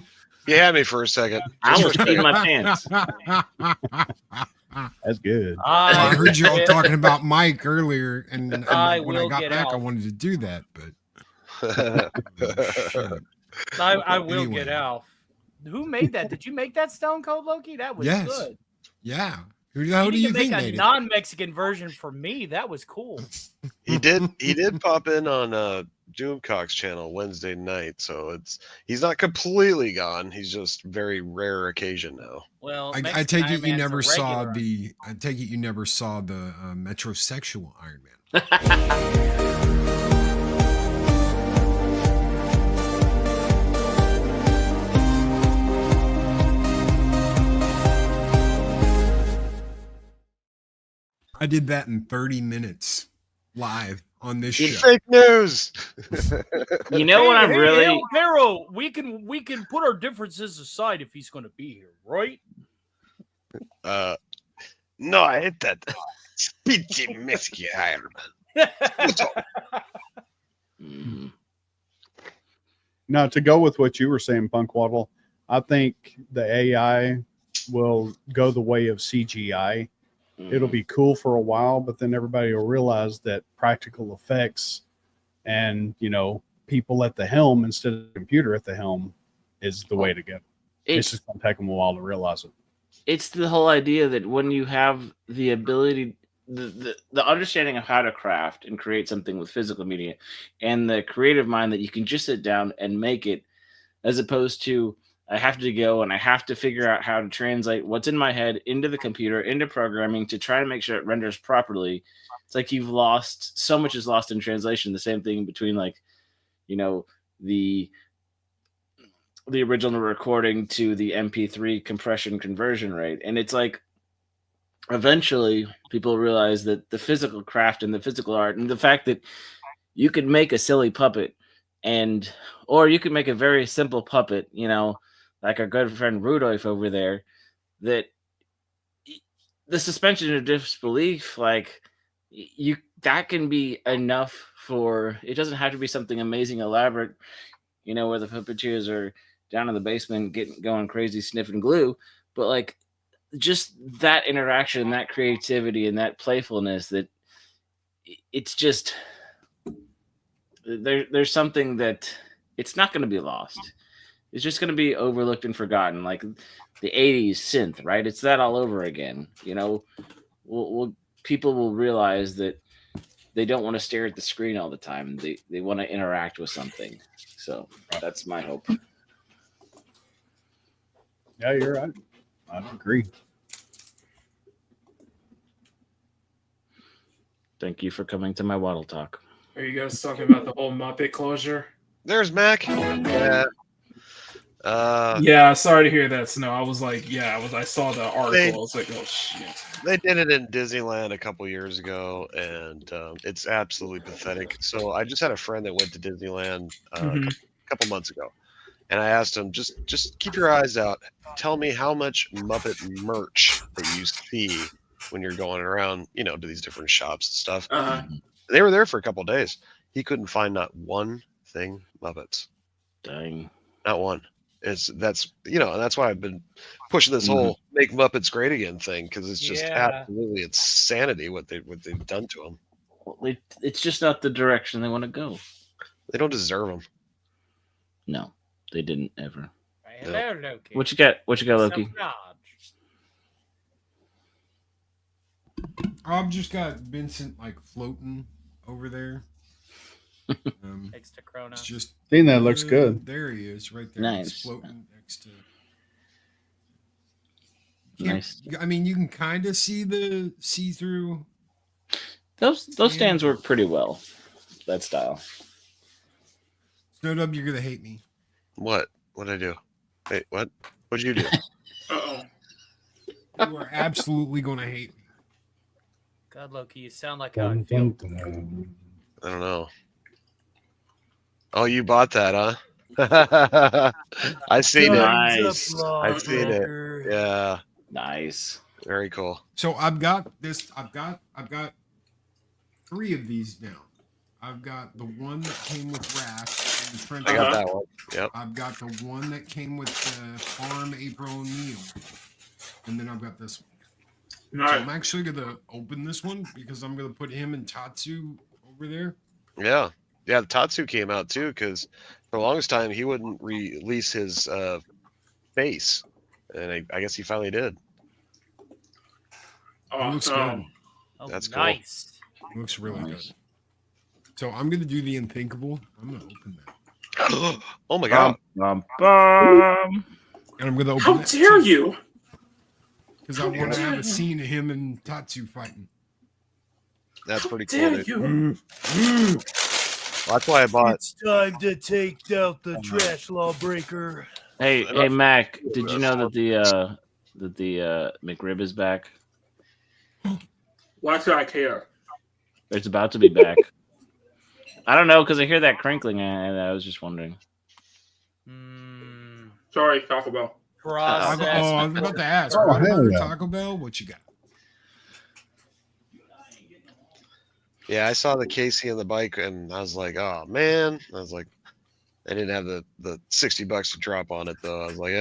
You had me for a second. I almost peed my pants. That's good. I heard you all talking about Mike earlier, and when I will got get back, I out. wanted to do that, but shit. I will Anyway. get out. Who made that? Did you make that Stone Cold Loki? That was Yes. good. Yeah. Who the hell do need you to think make made a it? non-Mexican version for me. That was cool. He did pop in on Doomcock's channel Wednesday night, so he's not completely gone. He's just very rare occasion now. Well, I Mexican take it Iron you Man's a never saw regular. the. I take it you never saw the metrosexual Iron Man. I did that in 30 minutes live on this show. Fake news. You know what I'm really El Pero, we can put our differences aside if he's going to be here, right? No, I hate that. Speedy Mexican Iron Man. Now, to go with what you were saying, Punkwaddle, I think the AI will go the way of CGI. It'll be cool for a while, but then everybody will realize that practical effects and, people at the helm instead of the computer at the helm is the way to go. It's just going to take them a while to realize it. It's the whole idea that when you have the ability, the understanding of how to craft and create something with physical media and the creative mind that you can just sit down and make it, as opposed to I have to go and I have to figure out how to translate what's in my head into the computer, into programming to try to make sure it renders properly. It's like you've lost, so much is lost in translation. The same thing between the original recording to the MP3 compression conversion rate. And it's like, eventually people realize that the physical craft and the physical art and the fact that you could make a silly puppet or you could make a very simple puppet, like our good friend Rudolph over there, that the suspension of disbelief, that can be enough for, it doesn't have to be something amazing, elaborate, where the puppeteers are down in the basement going crazy sniffing glue, but just that interaction, that creativity, and that playfulness, that it's just there's something that it's not going to be lost. It's just going to be overlooked and forgotten, like the 80s synth, right? It's that all over again. People will realize that they don't want to stare at the screen all the time. They want to interact with something. So that's my hope. Yeah, you're right. I agree. Thank you for coming to my Waddle Talk. Are you guys talking about the whole Muppet closure? There's Mac. Yeah. Yeah, sorry to hear that, Snow. I was like, I saw the article. I was like, oh shit. They did it in Disneyland a couple years ago, and it's absolutely pathetic. So I just had a friend that went to Disneyland a couple months ago, and I asked him, just keep your eyes out. Tell me how much Muppet merch that you see when you're going around, to these different shops and stuff. They were there for a couple of days. He couldn't find not one thing Muppets. Dang. Not one. That's why I've been pushing this whole make Muppets great again thing, because it's just absolutely insanity what they've done to them. Well, it's just not the direction they want to go. They don't deserve them. No, they didn't ever. Hello, Loki. What you got, Loki? I've just got Vincent floating over there. Next to Krona. It's just Seeing that looks good. There he is, right there. Nice. He's floating next to. Nice. I mean, you can kind of see the see-through. Those stands work pretty well. That style. Sno Dub, you're gonna hate me. What? What'd I do? Wait, what? What'd you do? Uh-oh. You are absolutely gonna hate me. God, Loki, you sound like how I feel. I don't know. Oh, you bought that, huh? I seen it. Nice. I seen it. Yeah. Nice. Very cool. So I've got this. I've got 3 of these now. I've got the one that came with Raph and the French. I got that one. Yep. I've got the one that came with the Farm April O'Neil, and then I've got this one. So I'm actually gonna open this one because I'm gonna put him and Tatsu over there. Yeah. Yeah, Tatsu came out too because for the longest time he wouldn't release his face, and I guess he finally did. It looks good. Oh, That's cool. nice. It looks really good. So I'm gonna do the unthinkable. I'm gonna open that. Oh my god! Bum. And I'm gonna open. How dare you? Because I want to have a scene of him and Tatsu fighting. That's pretty cool. Dare Dude. you? That's why I bought. It's time to take out the trash lawbreaker. Hey, Mac. Did you know that the McRib is back? Why should I care? It's about to be back. I don't know because I hear that crinkling, and I was just wondering. Sorry, Taco Bell. I was about to ask. Oh, What hell about yeah. Taco Bell? What you got? Yeah, I saw the Casey on the bike, and I was like, "Oh man!" I was like, I didn't have the $60 to drop on it though. I was like,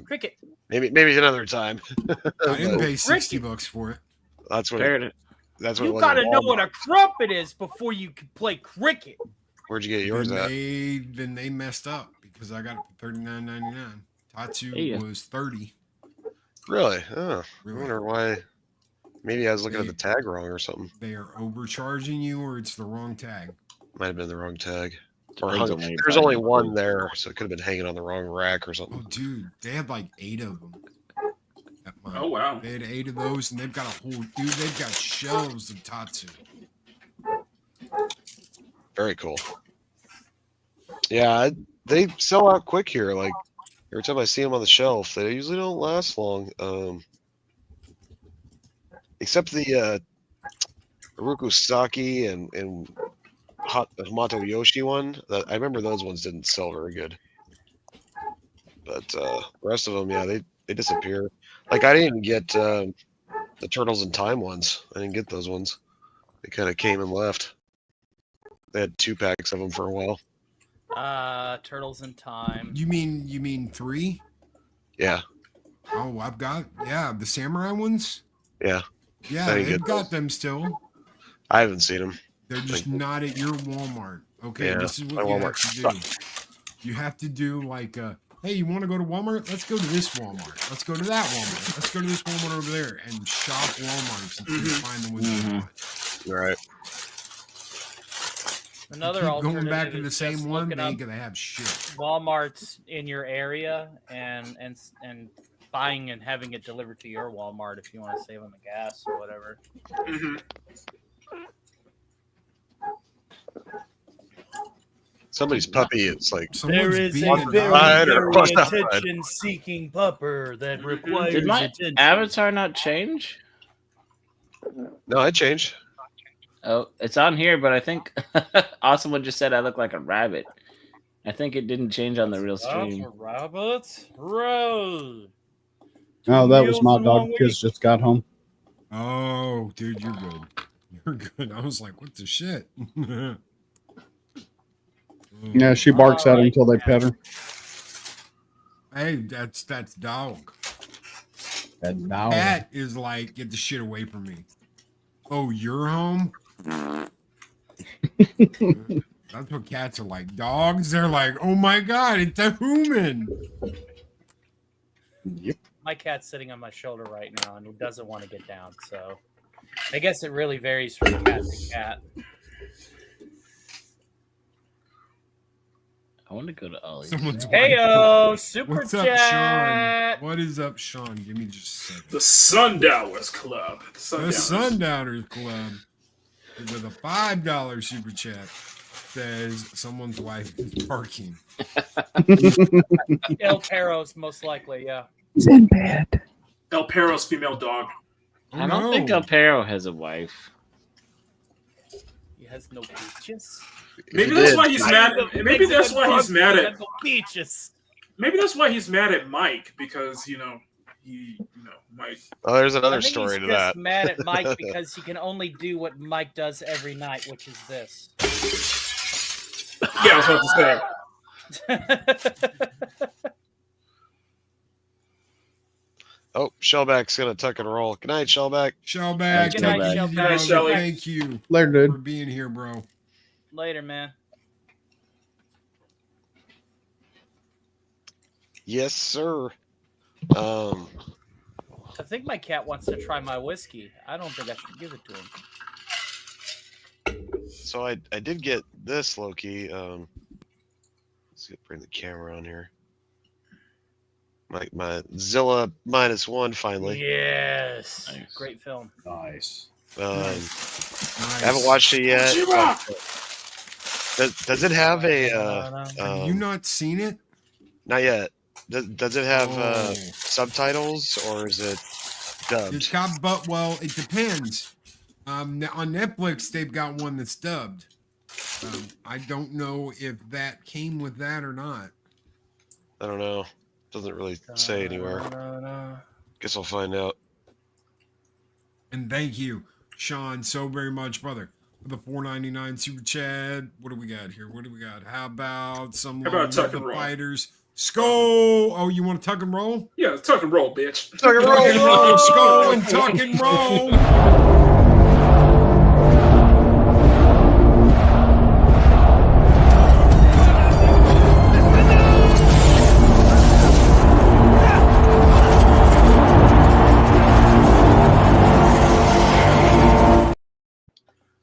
Cricket. maybe another time." I didn't But pay $60 for it. That's what. That's what. You it was gotta at know Walmart. what a crumpet is before you can play cricket. Where'd you get yours at? Then they messed up because I got it for $39.99. Tatsu was $30. Really? Oh, Really? I wonder why. Maybe I was looking at the tag wrong or something. They are overcharging you, or it's the wrong tag. Might have been the wrong tag. Or Depends hung, on when you there's find only it. one there, so it could have been hanging on the wrong rack or something. Oh, dude, they had like 8 of them. Oh wow! They had 8 of those, and they've got a whole they've got shelves of Tatsu. Very cool. Yeah, they sell out quick here. Like every time I see them on the shelf, they usually don't last long. Except the Uruku Saki and Hamato Yoshi one. I remember those ones didn't sell very good. But the rest of them, yeah, they disappear. Like I didn't get the Turtles in Time ones. I didn't get those ones. They kind of came and left. They had 2 packs of them for a while. Turtles in Time. You mean 3? Yeah. Oh, I've got the samurai ones. Yeah. Yeah, I didn't they've get got those. them still. I haven't seen them. They're just not at your Walmart. Okay, Yeah, this is my what you Walmart have to do. You have to do like, hey, you want to go to Walmart? Let's go to this Walmart. Let's go to that Walmart. Let's go to this Walmart over there and shop Walmarts until you find the ones you want. You're right. Another Keep alternative going back to is the same just one. looking They up ain't gonna have shit. Walmarts in your area and buying and having it delivered to your Walmart if you want to save on the gas or whatever. Somebody's puppy is like There is a outside very, or very pushed outside. attention-seeking pupper that requires Did my attention. avatar not change? No, I changed. Oh, it's on here, but I think Awesome one just said I look like a rabbit. I think it didn't change on the real stream. Rabbits road. Oh, that was my dog. Kids just got home. Oh, dude, you're good. You're good. I was like, what the shit? Yeah, she barks at him until they pet her. Hey, that's dog. That dog. Cat is like, get the shit away from me. Oh, you're home? That's what cats are like. Dogs, they're like, oh my god, it's a human. Yep. My cat's sitting on my shoulder right now, and he doesn't want to get down. So, I guess it really varies from cat to cat. I want to go to Ollie's. Someone's Heyo, super What's up, chat. Sean? What is up, Sean? Give me just a second. The Sundowners Club. The Sundowners Club with a $5 super chat says someone's wife is barking. El Perro's most likely, yeah. Sinbad. El Perro's female dog. I don't think El Perro has a wife. He has no peaches. Maybe that's why he's mad. Maybe that's why he's mad at. Peaches. Maybe that's why he's mad at Mike because Mike. Oh, there's another I think story he's to that. just mad at Mike because he can only do what Mike does every night, which is this. Yeah, I was about to say. Oh, Shellback's gonna tuck and roll. Good night, Shellback. Shellback, Good take night, it easy, Shellback. brother. Shelly. Thank you Later, for dude. being here, bro. Later, man. Yes, sir. I think my cat wants to try my whiskey. I don't think I should give it to him. So I did get this, Loki. Let's see, bring the camera on here. My Zilla -1 finally. Yes. Nice. Great film. Nice. I haven't watched it yet. Does it have a? Have you not seen it? Not yet. Does it have Oh. subtitles or is it dubbed? It's got, but well, it depends. On Netflix, they've got one that's dubbed. I don't know if that came with that or not. I don't know. Doesn't really say anywhere. Guess I'll find out. And thank you, Sean, so very much, brother, for the $4.99 super chat. What do we got here? What do we got? How about some How about love tuck to and the roll? fighters? Skull. Oh, you want to tuck and roll? Yeah, tuck and roll, bitch. Tuck and Tuck and roll, roll. skull and tuck and roll.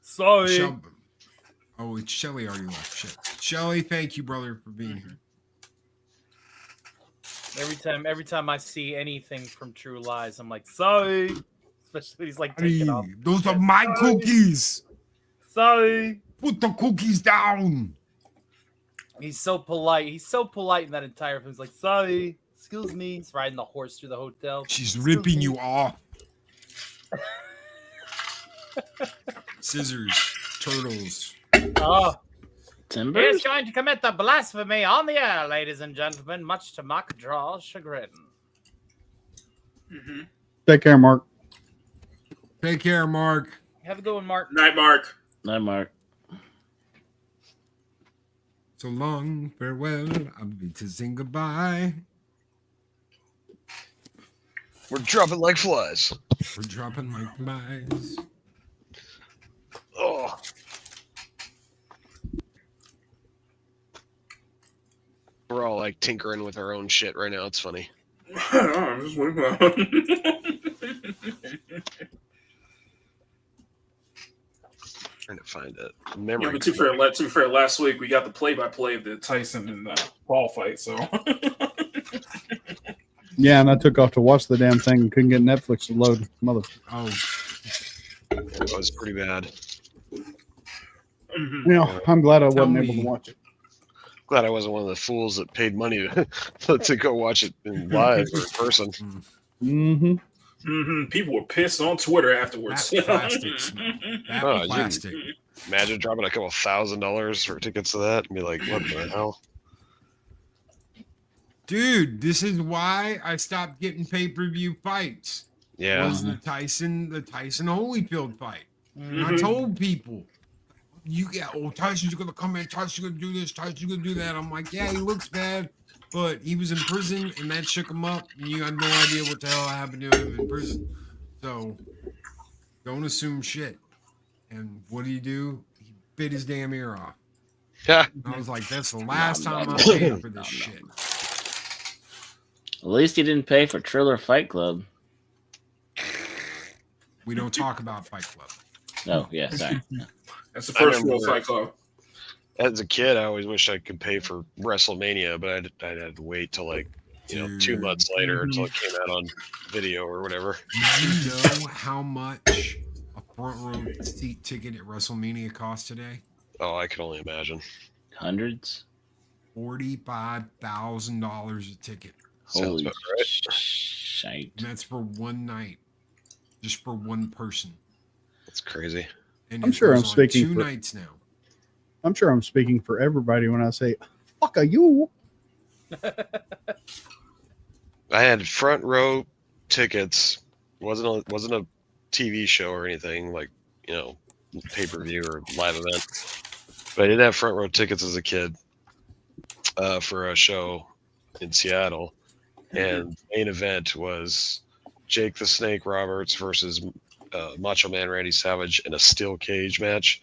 Sorry. Oh, it's Shelly already left. Shit. Shelly, thank you, brother, for being here. Every time I see anything from True Lies, I'm like, sorry. Especially when he's like taking off. Those are my cookies. Sorry. Put the cookies down. He's so polite. He's so polite in that entire film. He's like, sorry. Excuse me. He's riding the horse through the hotel. She's Excuse ripping me. you off. Scissors, turtles. Oh, Timbers? he's going to commit the blasphemy on the air, ladies and gentlemen, much to Mock Draw's chagrin. Mm-hmm. Take care, Mark. Take care, Mark. Have a good one, Mark. Night, Mark. Night, Mark. So long, farewell. I'll be to sing goodbye. We're dropping like flies. We're dropping like flies. Oh. We're all like tinkering with our own shit right now. It's funny. I'm just waiting. Trying to find it. Yeah, Memory. but to be fair, last week we got the play-by-play of the Tyson and Paul fight. So Yeah, and I took off to watch the damn thing and couldn't get Netflix to load. Mother. Oh, It was pretty bad. Mhm. You know, I'm glad I wasn't Tell able me. to watch it. Glad I wasn't one of the fools that paid money to go watch it in live or in person. Mm-hmm. Mhm. People were pissed on Twitter afterwards. that plastic smell. That Oh, you- plastic. Imagine dropping a couple $1,000 for tickets to that and be like, what the hell? Dude, this is why I stopped getting pay-per-view fights. Yeah. Was the Tyson Holyfield fight. And I Mhm. told people, Tyson's gonna come in, Tyson's gonna do this, Tyson's gonna do that. I'm like, yeah, he looks bad, but he was in prison and that shook him up, and you had no idea what the hell happened to him in prison. So don't assume shit. And what did he do? He bit his damn ear off. Yeah. I was like, that's the last time I'm paying for this shit. At least he didn't pay for Triller Fight Club. We don't talk about Fight Club. Oh, yeah, sorry. That's the I first remember- rule of Fight Club. As a kid, I always wished I could pay for WrestleMania, but I'd had to wait till like, 2 months later until it came out on video or whatever. Do you know how much a front row seat ticket at WrestleMania costs today? Oh, I can only imagine. Hundreds? $45,000 a ticket. Sounds Holy about right. shite. And that's for one night, just for one person. That's crazy. And I'm it sure goes I'm on speaking 2 for- nights now. I'm sure I'm speaking for everybody when I say, fuck are you? I had front row tickets. Wasn't a TV show or anything like pay per view or live event. But I did have front row tickets as a kid for a show in Seattle, and the main event was Jake the Snake Roberts versus Macho Man Randy Savage in a steel cage match.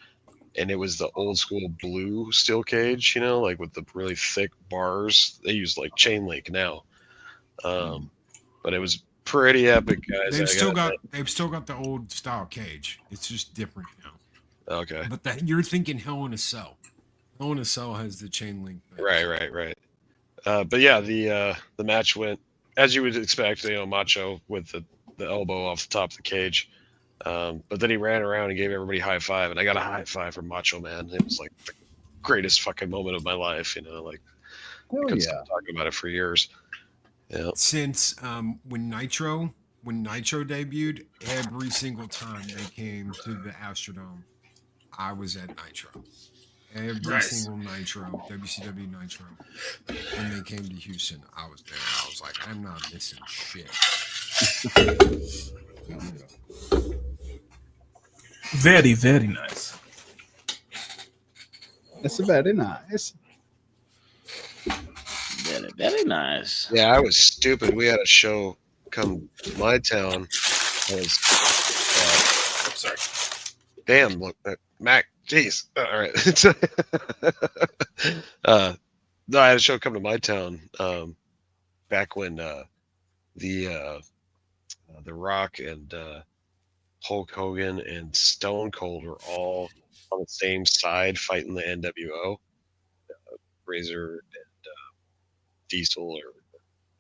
And it was the old school blue steel cage, you know, like with the really thick bars. They use like chain link now. But it was pretty epic, guys. They've still got the old style cage. It's just different now. Okay. But you're thinking Hell in a Cell. Hell in a Cell has the chain link. Right. But yeah, the match went as you would expect. You know, Macho with the elbow off the top of the cage. But then he ran around and gave everybody a high five, and I got a high five from Macho Man. It was like the greatest fucking moment of my life. You know, like I couldn't stop talking about it for years. Yeah. Since when Nitro debuted, every single time they came to the Astrodome, I was at Nitro. Every single Nitro, WCW Nitro, when they came to Houston, I was there. I was like, I'm not missing shit. Very, very nice. That's very nice. Very, very nice. Yeah, I was stupid. We had a show come to my town. I was, sorry. Damn, look, Mac. Jeez. All right. No, I had a show come to my town back when the Rock and Hulk Hogan and Stone Cold were all on the same side fighting the NWO. Razor and Diesel or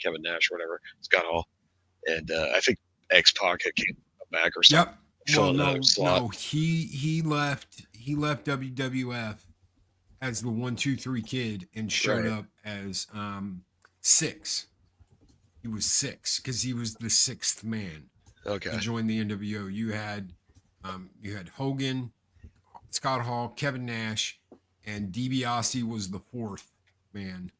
Kevin Nash or whatever, Scott Hall, and I think X-Pac had came back or something. Yep. Well, no, he left WWF as the 1-2-3 Kid and showed up as 6. He was 6 because he was the 6th man. Okay. To join the NWO, you had Hogan, Scott Hall, Kevin Nash, and DiBiase was the 4th man,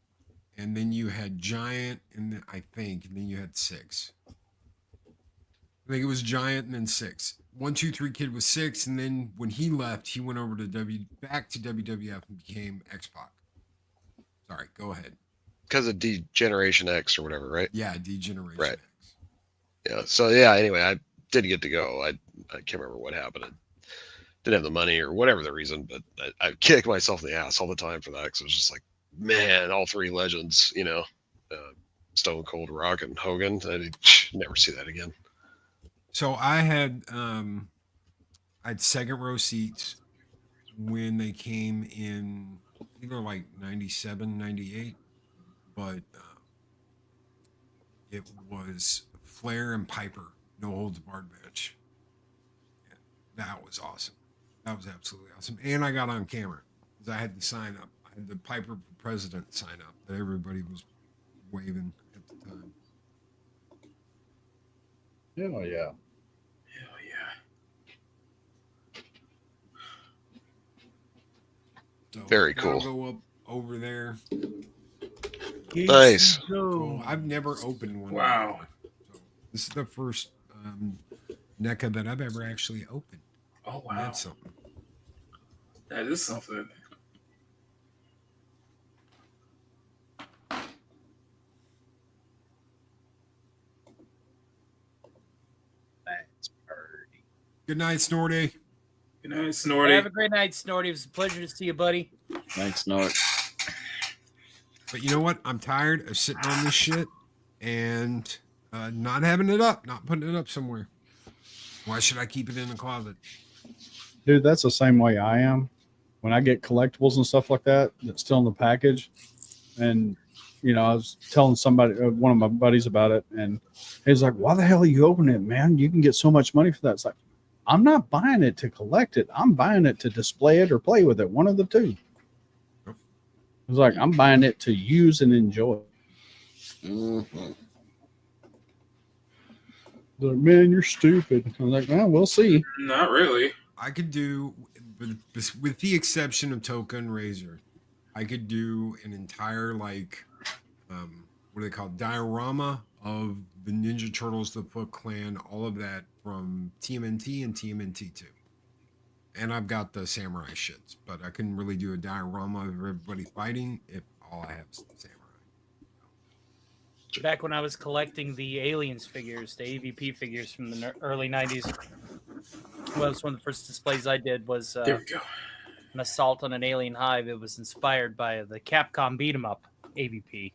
and then you had Giant, and then you had 6. I think it was Giant and then 6. 1-2-3 Kid was 6, and then when he left, he went over to back to WWF and became X-Pac. Sorry, go ahead. Because of D-Generation X or whatever, right? Yeah, D-Generation Right. X. Yeah. So yeah. Anyway, I did get to go. I can't remember what happened. I didn't have the money or whatever the reason, but I kick myself in the ass all the time for that because it was just like, man, all 3 legends, you know, Stone Cold, Rock, and Hogan. I'd never see that again. So I had second row seats when they came in either like 97, 98, but it was Flair and Piper, no holds barred match. Yeah, that was awesome. That was absolutely awesome. And I got on camera because I had to sign up. I had the Piper for President sign up that everybody was waving at the time. Hell yeah. So very I'll cool. go up over there. Nice. Oh, I've never opened one. Wow. Before. So this is the first NECA that I've ever actually opened. Oh wow. That's something. That is something. That's pretty. Good night, Snorty. Good night, Snorty. Have a great night, Snorty. It was a pleasure to see you, buddy. Thanks, Snort. But you know what? I'm tired of sitting on this shit and not having it up, not putting it up somewhere. Why should I keep it in the closet? Dude, that's the same way I am. When I get collectibles and stuff like that, that's still in the package. And, you know, I was telling somebody, one of my buddies about it, and he's like, why the hell are you opening it, man? You can get so much money for that. It's like, I'm not buying it to collect it. I'm buying it to display it or play with it. One of the two. It's like, I'm buying it to use and enjoy. Mm-hmm. They're like, man, you're stupid. I'm like, well, we'll see. Not really. I could do, with the exception of Toka and Razor, I could do an entire, like, what do they call it? Diorama of the Ninja Turtles, the Foot Clan, all of that from TMNT and TMNT2. And I've got the samurai shits, but I couldn't really do a diorama of everybody fighting if all I have is the samurai. Back when I was collecting the Aliens figures, the AVP figures from the early 90s. Well, one of the first displays I did was There we go. an assault on an alien hive. It was inspired by the Capcom beat 'em up AVP.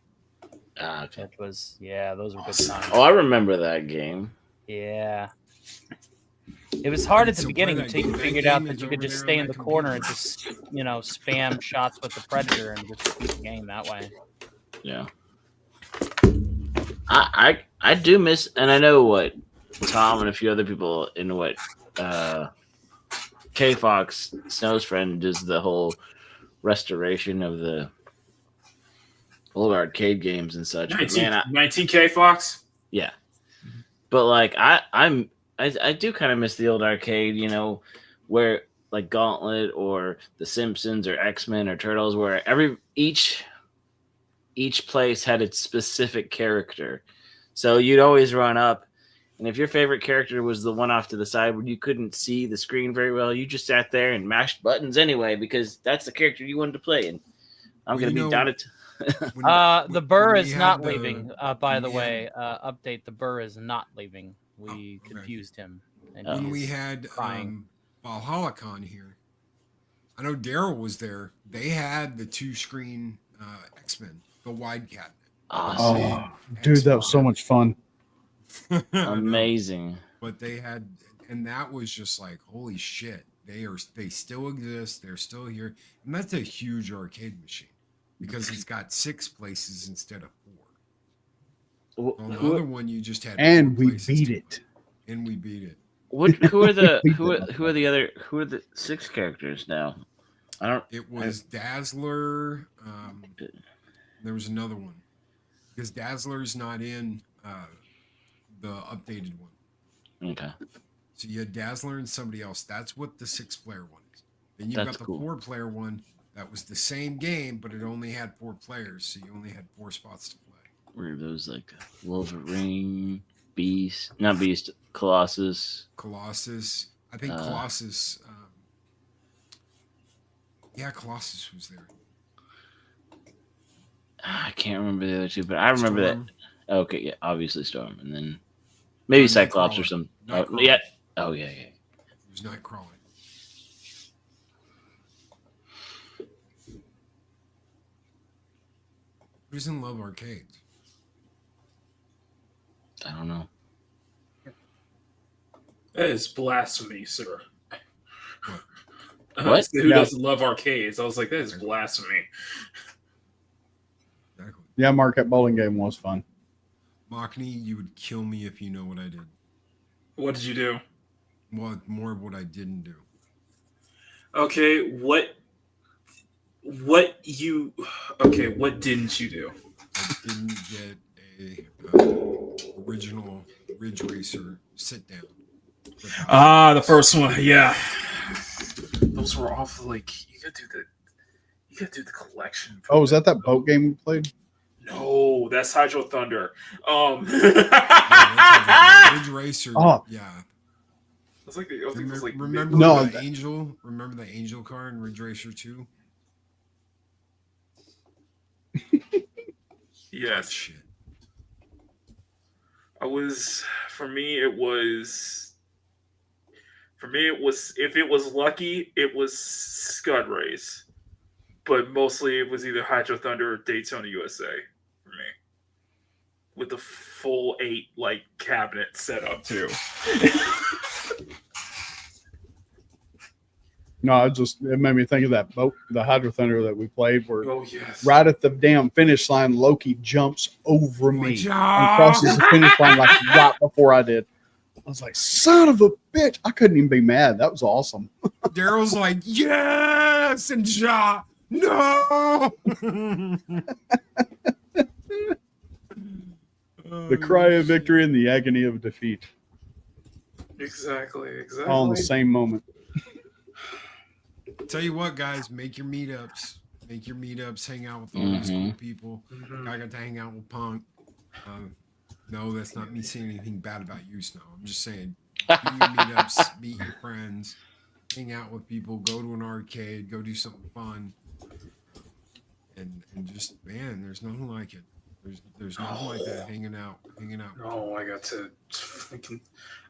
Okay. It was, yeah, those were good times. Oh, I remember that game. Yeah. It was hard at the So beginning play that until you game. That figured out game that is you could over just there stay on in the that corner and computer. just, spam shots with the Predator and just beat the game that way. Yeah. I do miss, and I know what Tom and a few other people in what K Fox, Snow's friend, does the whole restoration of the old arcade games and such. But man, 19K Fox. yeah. But like I do kind of miss the old arcade, where like Gauntlet or The Simpsons or X-Men or Turtles, where each place had its specific character. So you'd always run up, and if your favorite character was the one off to the side where you couldn't see the screen very well, you just sat there and mashed buttons anyway because that's the character you wanted to play. And I'm going to be down at the Burr is not leaving, by the way. Update, the Burr is not leaving. We confused him. And when we had ValhallaCon here, I know Daryl was there. They had the 2-screen X-Men, the wide cabinet. Oh, dude, that was so much fun. Amazing. But they had, and that was just like, holy shit. They still exist. They're still here. And that's a huge arcade machine because it's got 6 places instead of 4. On the other one, you just had, and we beat it. And we beat it. Who are the 6 characters now? It was Dazzler. There was another one because Dazzler's not in the updated one. Okay. So you had Dazzler and somebody else. That's what the 6-player one is. Then you've got the 4-player one that was the same game, but it only had 4 players, so you only had 4 spots to play. Were those like Wolverine, not Beast, Colossus? Colossus. I think Colossus. Colossus was there. I can't remember the other 2, but I remember that. Okay, yeah, obviously Storm, and then maybe Cyclops or something. Yeah. Oh yeah. It was Nightcrawler. Who's in Love Arcades? I don't know. That is blasphemy, sir. What? Who doesn't love arcades? I was like, that is blasphemy. Exactly. Yeah, Mark, that bowling game was fun. Mockney, you would kill me if you know what I did. What did you do? Well, more of what I didn't do. Okay, what didn't you do? I didn't get a original Ridge Racer sit down. The first one, yeah. Those were awful. Like you gotta do the collection. Oh, was that boat game we played? No, that's Hydro Thunder. Ridge Racer. Oh. Yeah. Remember the Angel? Remember the Angel car in Ridge Racer 2? Yes. Shit. For me it was if it was lucky, it was Scud Race. But mostly it was either Hydro Thunder or Daytona USA for me. With the full 8 cabinet set up too. No, it made me think of that boat, the Hydro Thunder that we played, where right at the damn finish line, Loki jumps over me and crosses the finish line right before I did. I was like, son of a bitch. I couldn't even be mad. That was awesome. Daryl's like, yes, and Ja, no. The cry of victory and the agony of defeat. Exactly. All in the same moment. Tell you what, guys, make your meetups. Hang out with all these cool people. I got to hang out with Punk. No, that's not me saying anything bad about you, Snow. I'm just saying, do your meetups, meet your friends, hang out with people, go to an arcade, go do something fun. And just, man, there's nothing like it. There's nothing like that. Hanging out. No, I got to.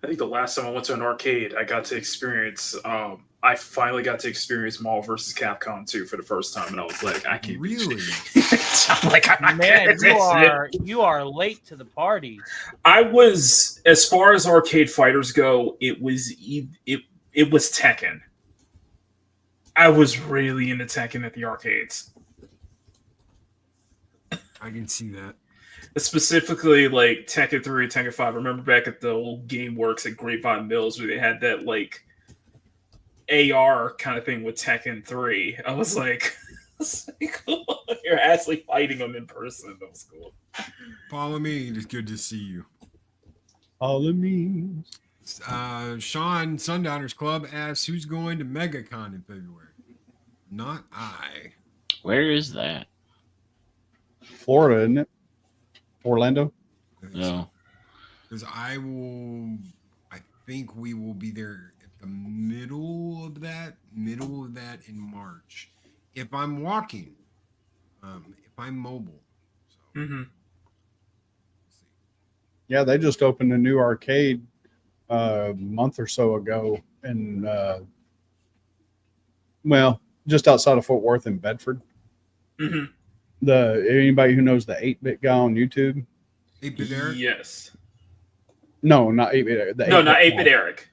I think the last time I went to an arcade, I got to experience. I finally got to experience Marvel vs. Capcom 2 for the first time, and I was like, I can't Really? I'm like, I'm not Man, gonna you are late to the party. I was, as far as arcade fighters go, it was Tekken. I was really into Tekken at the arcades. I can see that. Specifically, like Tekken 3, Tekken 5. I remember back at the old Game Works at Grapevine Mills where they had that like AR kind of thing with Tekken 3. I was like, you're actually fighting them in person. That was cool. Follow me. It's good to see you. Follow me. Sean, Sundowners Club asks, who's going to MegaCon in February? Not I. Where is that? Florida, isn't it? Orlando? No. Because I think we will be there at the middle of that in March. If I'm walking, if I'm mobile. So. Mm-hmm. Yeah, they just opened a new arcade a month or so ago in, just outside of Fort Worth in Bedford. Mm-hmm. Anybody who knows the 8-bit guy on YouTube? 8-bit Eric? Yes. No, not 8-bit Eric. No, not 8-bit Eric.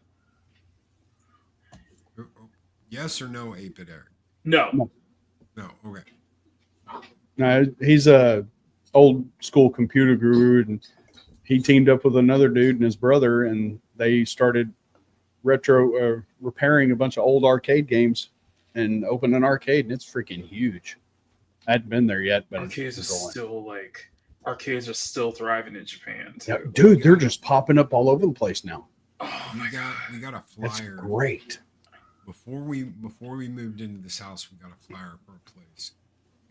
Yes or no, 8-bit Eric? No. No, okay. No, he's a old school computer guru, and he teamed up with another dude and his brother, and they started repairing a bunch of old arcade games and opened an arcade, and it's freaking huge. I hadn't been there yet, but arcades are still thriving in Japan too. Yeah, dude, they're just popping up all over the place now. Oh we got a flyer. It's great. Before we moved into this house, we got a flyer for a place,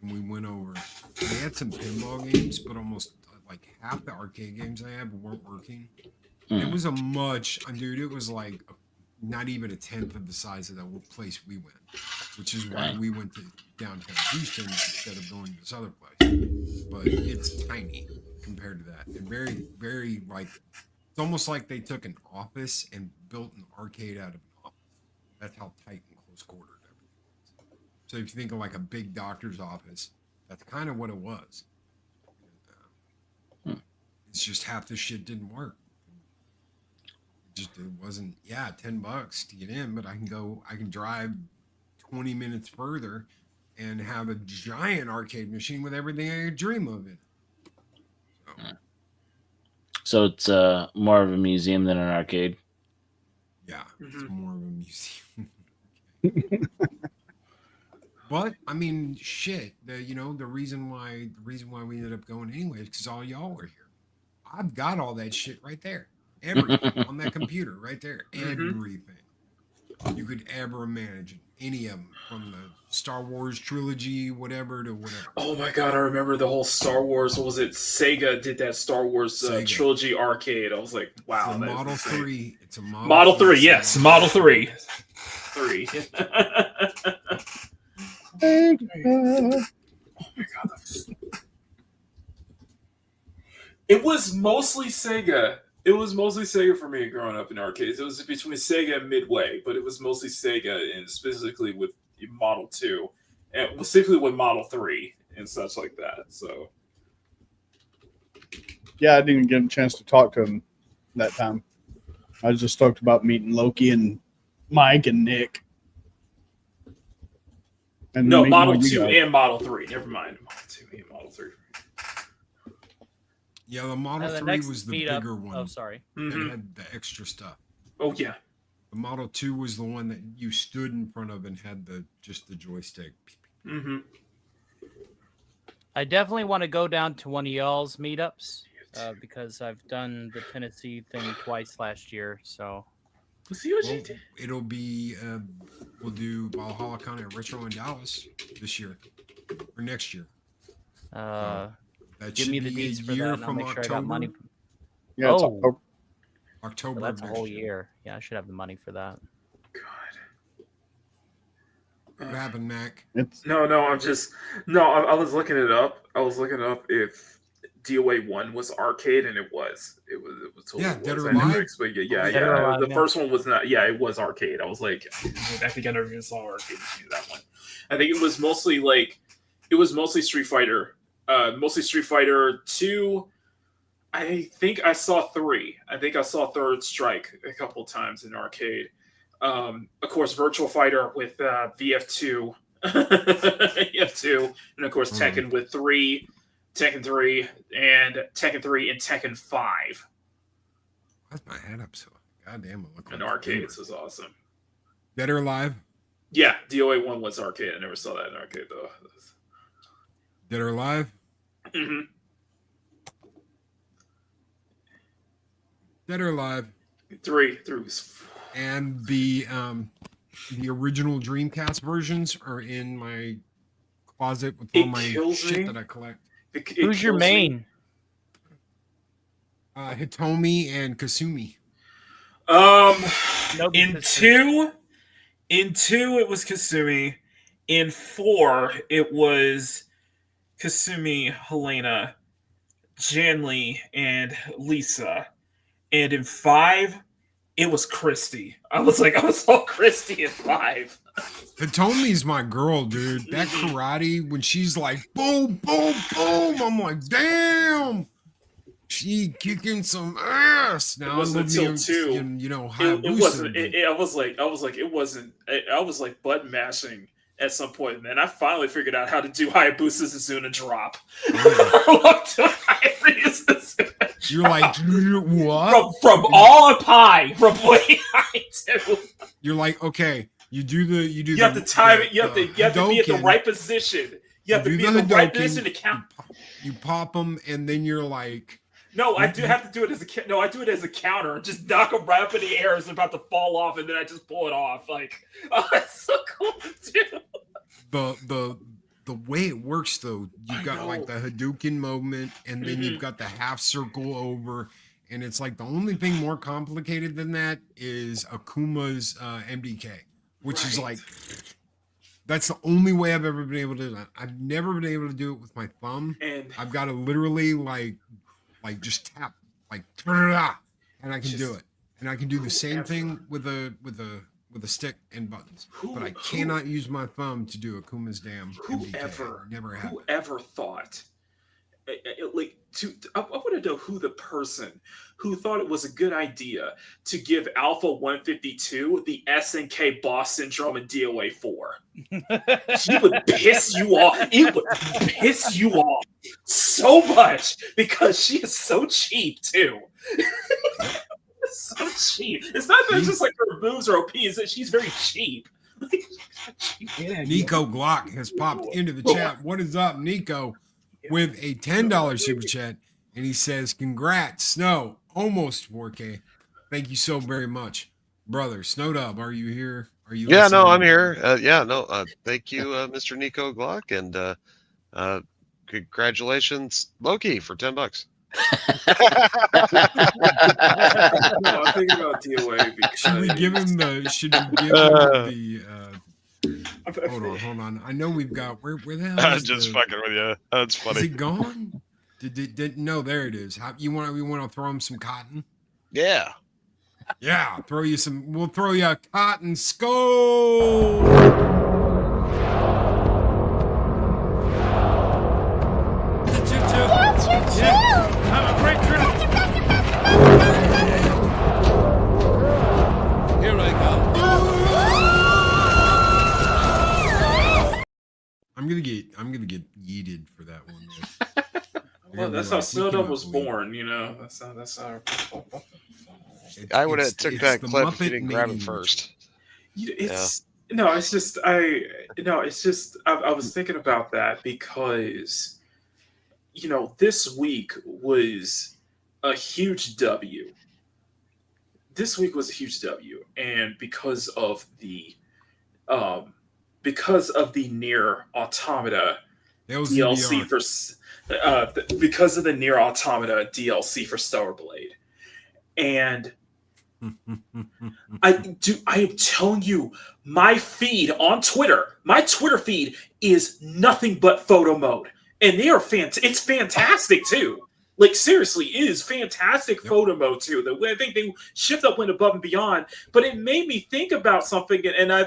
and we went over. They had some pinball games, but almost like half the arcade games I had weren't working. It was dude. It was like not even a tenth of the size of that place we went, which is why we went to downtown Houston instead of going to this other place. But it's tiny compared to that, and very, very like it's almost like they took an office and built an arcade out of an office. That's how tight and close quartered everything was. So if you think of like a big doctor's office, that's kind of what it was. It's just half the shit didn't work. It wasn't, $10 to get in, but I can drive 20 minutes further and have a giant arcade machine with everything I could dream of in it. So it's more of a museum than an arcade. Yeah, it's more of a museum. But I mean, shit. The reason why we ended up going anyway is because all y'all were here. I've got all that shit right there. Everything on that computer right there. Everything you could ever imagine. Any of them, from the Star Wars trilogy, whatever to whatever. Oh my god, I remember the whole Star Wars. What was it? Sega did that Star Wars trilogy arcade. I was like, wow. It's a Model 3. It's a Model 3. Yes, Model 3. 3. Oh my god. It was mostly Sega. It was mostly Sega for me growing up in arcades. It was between Sega and Midway, but it was mostly Sega, and specifically with Model 2, and specifically with Model 3 and such like that. So, yeah, I didn't get a chance to talk to him that time. I just talked about meeting Loki and Mike and Nick. And no, Model 2 and Model 3. Never mind. Model 2 and Model 3. Yeah, the Model 3 was the bigger one. Oh, sorry. It had the extra stuff. Oh, yeah. The Model 2 was the one that you stood in front of and had just the joystick. Mm-hmm. I definitely want to go down to one of y'all's meetups because I've done the Tennessee thing twice last year. So it'll be we'll do Valhalla Con at Retro in Dallas this year or next year. Give me the dates for that, and I'll make sure I got money. Yeah, it's October. October. So that's a whole year. Yeah, I should have the money for that. What happened, Mac? No, I was looking it up. I was looking up if DOA 1 was arcade, and it was totally Dead or was. I never Alive? expected- Dead or Alive, The yeah. first one was not. Yeah, it was arcade. I was like, I think I never even saw arcade do that one. I think it was mostly Street Fighter, mostly Street Fighter 2. I think I saw 3. I think I saw Third Strike a couple times in arcade. Of course, Virtual Fighter with VF2, VF2, and of course Tekken with 3, Tekken 3, and Tekken 5. Why's my head up so? Goddamn, it look In like arcades was awesome. Dead or Alive? Yeah, DOA 1 was arcade. I never saw that in arcade though. Dead or Alive? Mm-hmm. Dead or Alive? 3 was. And the original Dreamcast versions are in my closet with all my shit that I collect. Who's your main? Hitomi and Kasumi. In two it was Kasumi. In 4 it was Kasumi, Helena, Janley, and Lisa. And in 5 it was Christy. I was all Christy in 5. Hitomi's my girl, dude. That karate, when she's like boom, boom, boom, I'm like, damn. She kicking some ass. Now It wasn't until 2. It wasn't. I was like button mashing at some point, and then I finally figured out how to do Hayabusa Zazuna drop. You're like, what? From all up high, from way high too. You're like, okay, you have to time it. You have to be at the right position. You have to be in the right position to count. You pop them, and then you're like. No, I do have to do it as I do it as a counter. Just knock them right up in the air as it's about to fall off, and then I just pull it off. Like, oh, it's so cool to do. The way it works though, you've got like the Hadouken moment, and then you've got the half circle over, and it's like the only thing more complicated than that is Akuma's MDK, which is like that's the only way I've ever been able to do that. I've never been able to do it with my thumb. And I've got to literally like just tap like and I can do it. And I can do the same thing with a stick and buttons. But I cannot use my thumb to do Akuma's damn MDK. Never have. Whoever thought I want to know who the person who thought it was a good idea to give Alpha 152 the SNK boss syndrome in DOA 4. He would piss you off. It would piss you off so much because she is so cheap too. So cheap. It's not that just like her moves are OP, it's that she's very cheap. Nico Glock has popped into the chat. What is up, Nico? With a $10 super chat, and he says, "Congrats, Snow, almost 4K. Thank you so very much, brother." Sno Dub, are you here? Are you? Yeah, listening? no, I'm here. Thank you, Mr. Nico Glock, and congratulations, Loki, for $10. No, I'm thinking about DOA because Should we give him the? Hold on. I know we've got where the hell? I'm just fucking with you. That's funny. Is it gone? No, there it is. We want to throw him some cotton? Yeah. Yeah, we'll throw you a cotton skull. Have a great trip. Here I go. I'm gonna get yeeted for that one. Well, that's how Sno Dub was born, you know. That's how. I would have took that clip if you didn't grab it first. I was thinking about that because, this week was a huge W. And because of the Nier Automata DLC because of the Nier Automata DLC for Stellar Blade, and I am telling you, my Twitter feed is nothing but photo mode, and they are it's fantastic too. Like seriously, it is fantastic photo mode too. I think they shift up went above and beyond, but it made me think about something. And I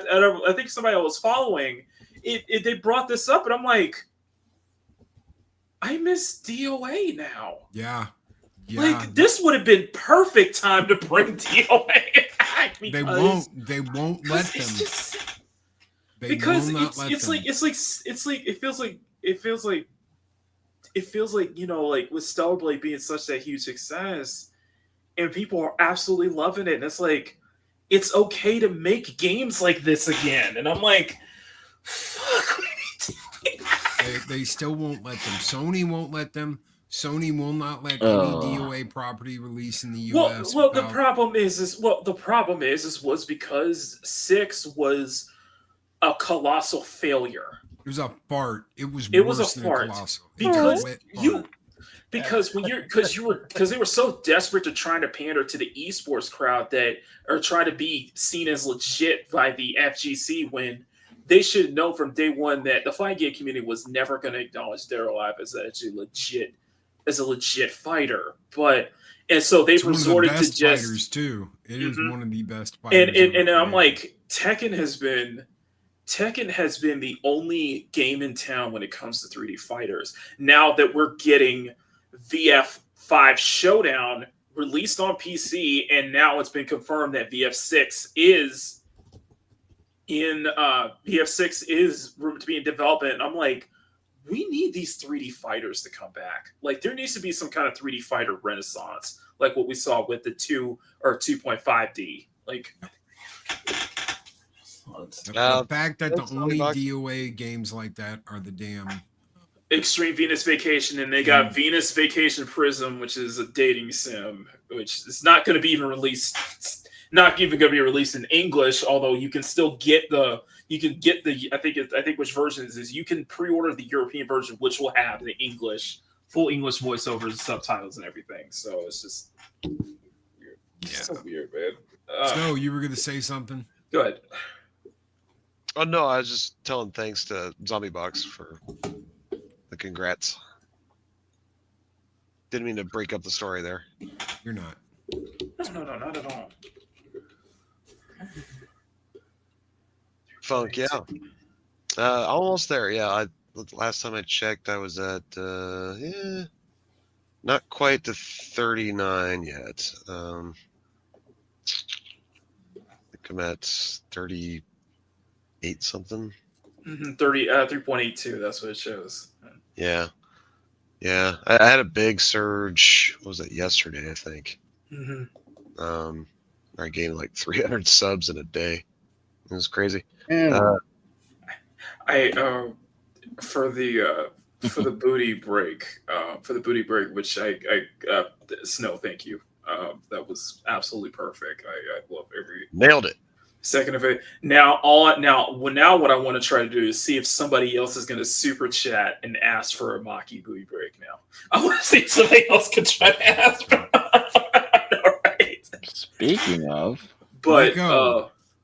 think somebody I was following they brought this up, and I'm like, I miss DOA now. Yeah. Like this would have been perfect time to bring DOA back. They won't let them. Because it feels like like with Stellar Blade being such a huge success, and people are absolutely loving it, and it's like it's okay to make games like this again, and I'm like, fuck. They still won't let them. Sony won't let them. Sony will not let any DOA property release in the US. Well, the problem is was because 6 was a colossal failure. It was a fart. It was a fart. Because they were so desperate to try to pander to the esports crowd that or try to be seen as legit by the FGC when they should know from day one that the fighting game community was never going to acknowledge Daryl Live as a legit fighter. And so they've resorted to just fighters too. It is one of the best fighters. And I'm like, Tekken has been the only game in town when it comes to 3D fighters. Now that we're getting VF5 Showdown released on PC, and now it's been confirmed that VF6 is rumored to be in development. And I'm like, we need these 3D fighters to come back. Like there needs to be some kind of 3D fighter renaissance, like what we saw with the 2 or 2.5D. Like the fact that the only DOA games like that are the damn Extreme Venus Vacation, and they got Venus Vacation Prism, which is a dating sim, which is not going to be even released. Not even going to be released in English, although you can still get I think which versions is you can pre-order the European version, which will have the full English voiceovers, subtitles, and everything. So it's just weird. It's so weird, man. Snow, you were going to say something? Go ahead. Oh no, I was just telling thanks to Zombie Box for the congrats. Didn't mean to break up the story there. You're not. No, not at all. Funk, yeah. Almost there, yeah. Last time I checked, I was at not quite to 39 yet. I think I'm at 38 something. 3.82. That's what it shows. Yeah. I had a big surge. What was it, yesterday? I think. I gained like 300 subs in a day. It was crazy. Yeah. For the booty break, which I Snow, thank you. That was absolutely perfect. I love every nailed it. Second of it. Now what I want to try to do is see if somebody else is going to super chat and ask for a Maki booty break. Now I want to see if somebody else can try to ask for. All right. Speaking of, but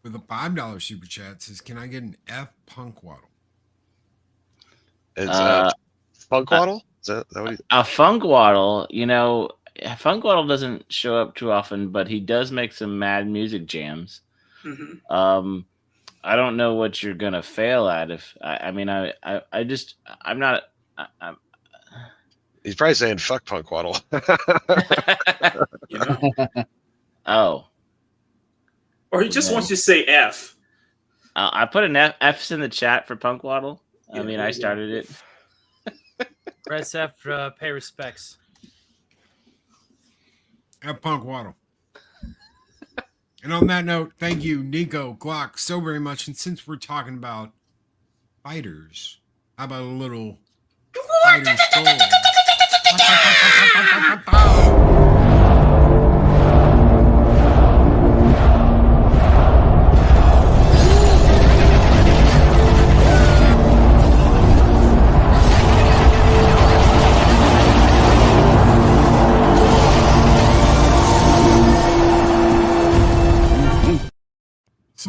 with a $5 super chat says, "Can I get an F Punk Waddle?" It's Funk Waddle. Is that what a Funk Waddle? You know, Funk Waddle doesn't show up too often, but he does make some mad music jams. I don't know what you're gonna fail at. I'm not. He's probably saying "fuck Punk Waddle." You know? Oh. Or he just wants you to say F. I put an F's in the chat for Punk Waddle. I mean, I started it. Press F, pay respects. F Punk Waddle. And on that note, thank you, Nico Glock, so very much. And since we're talking about fighters, how about a little Fighter's Soul?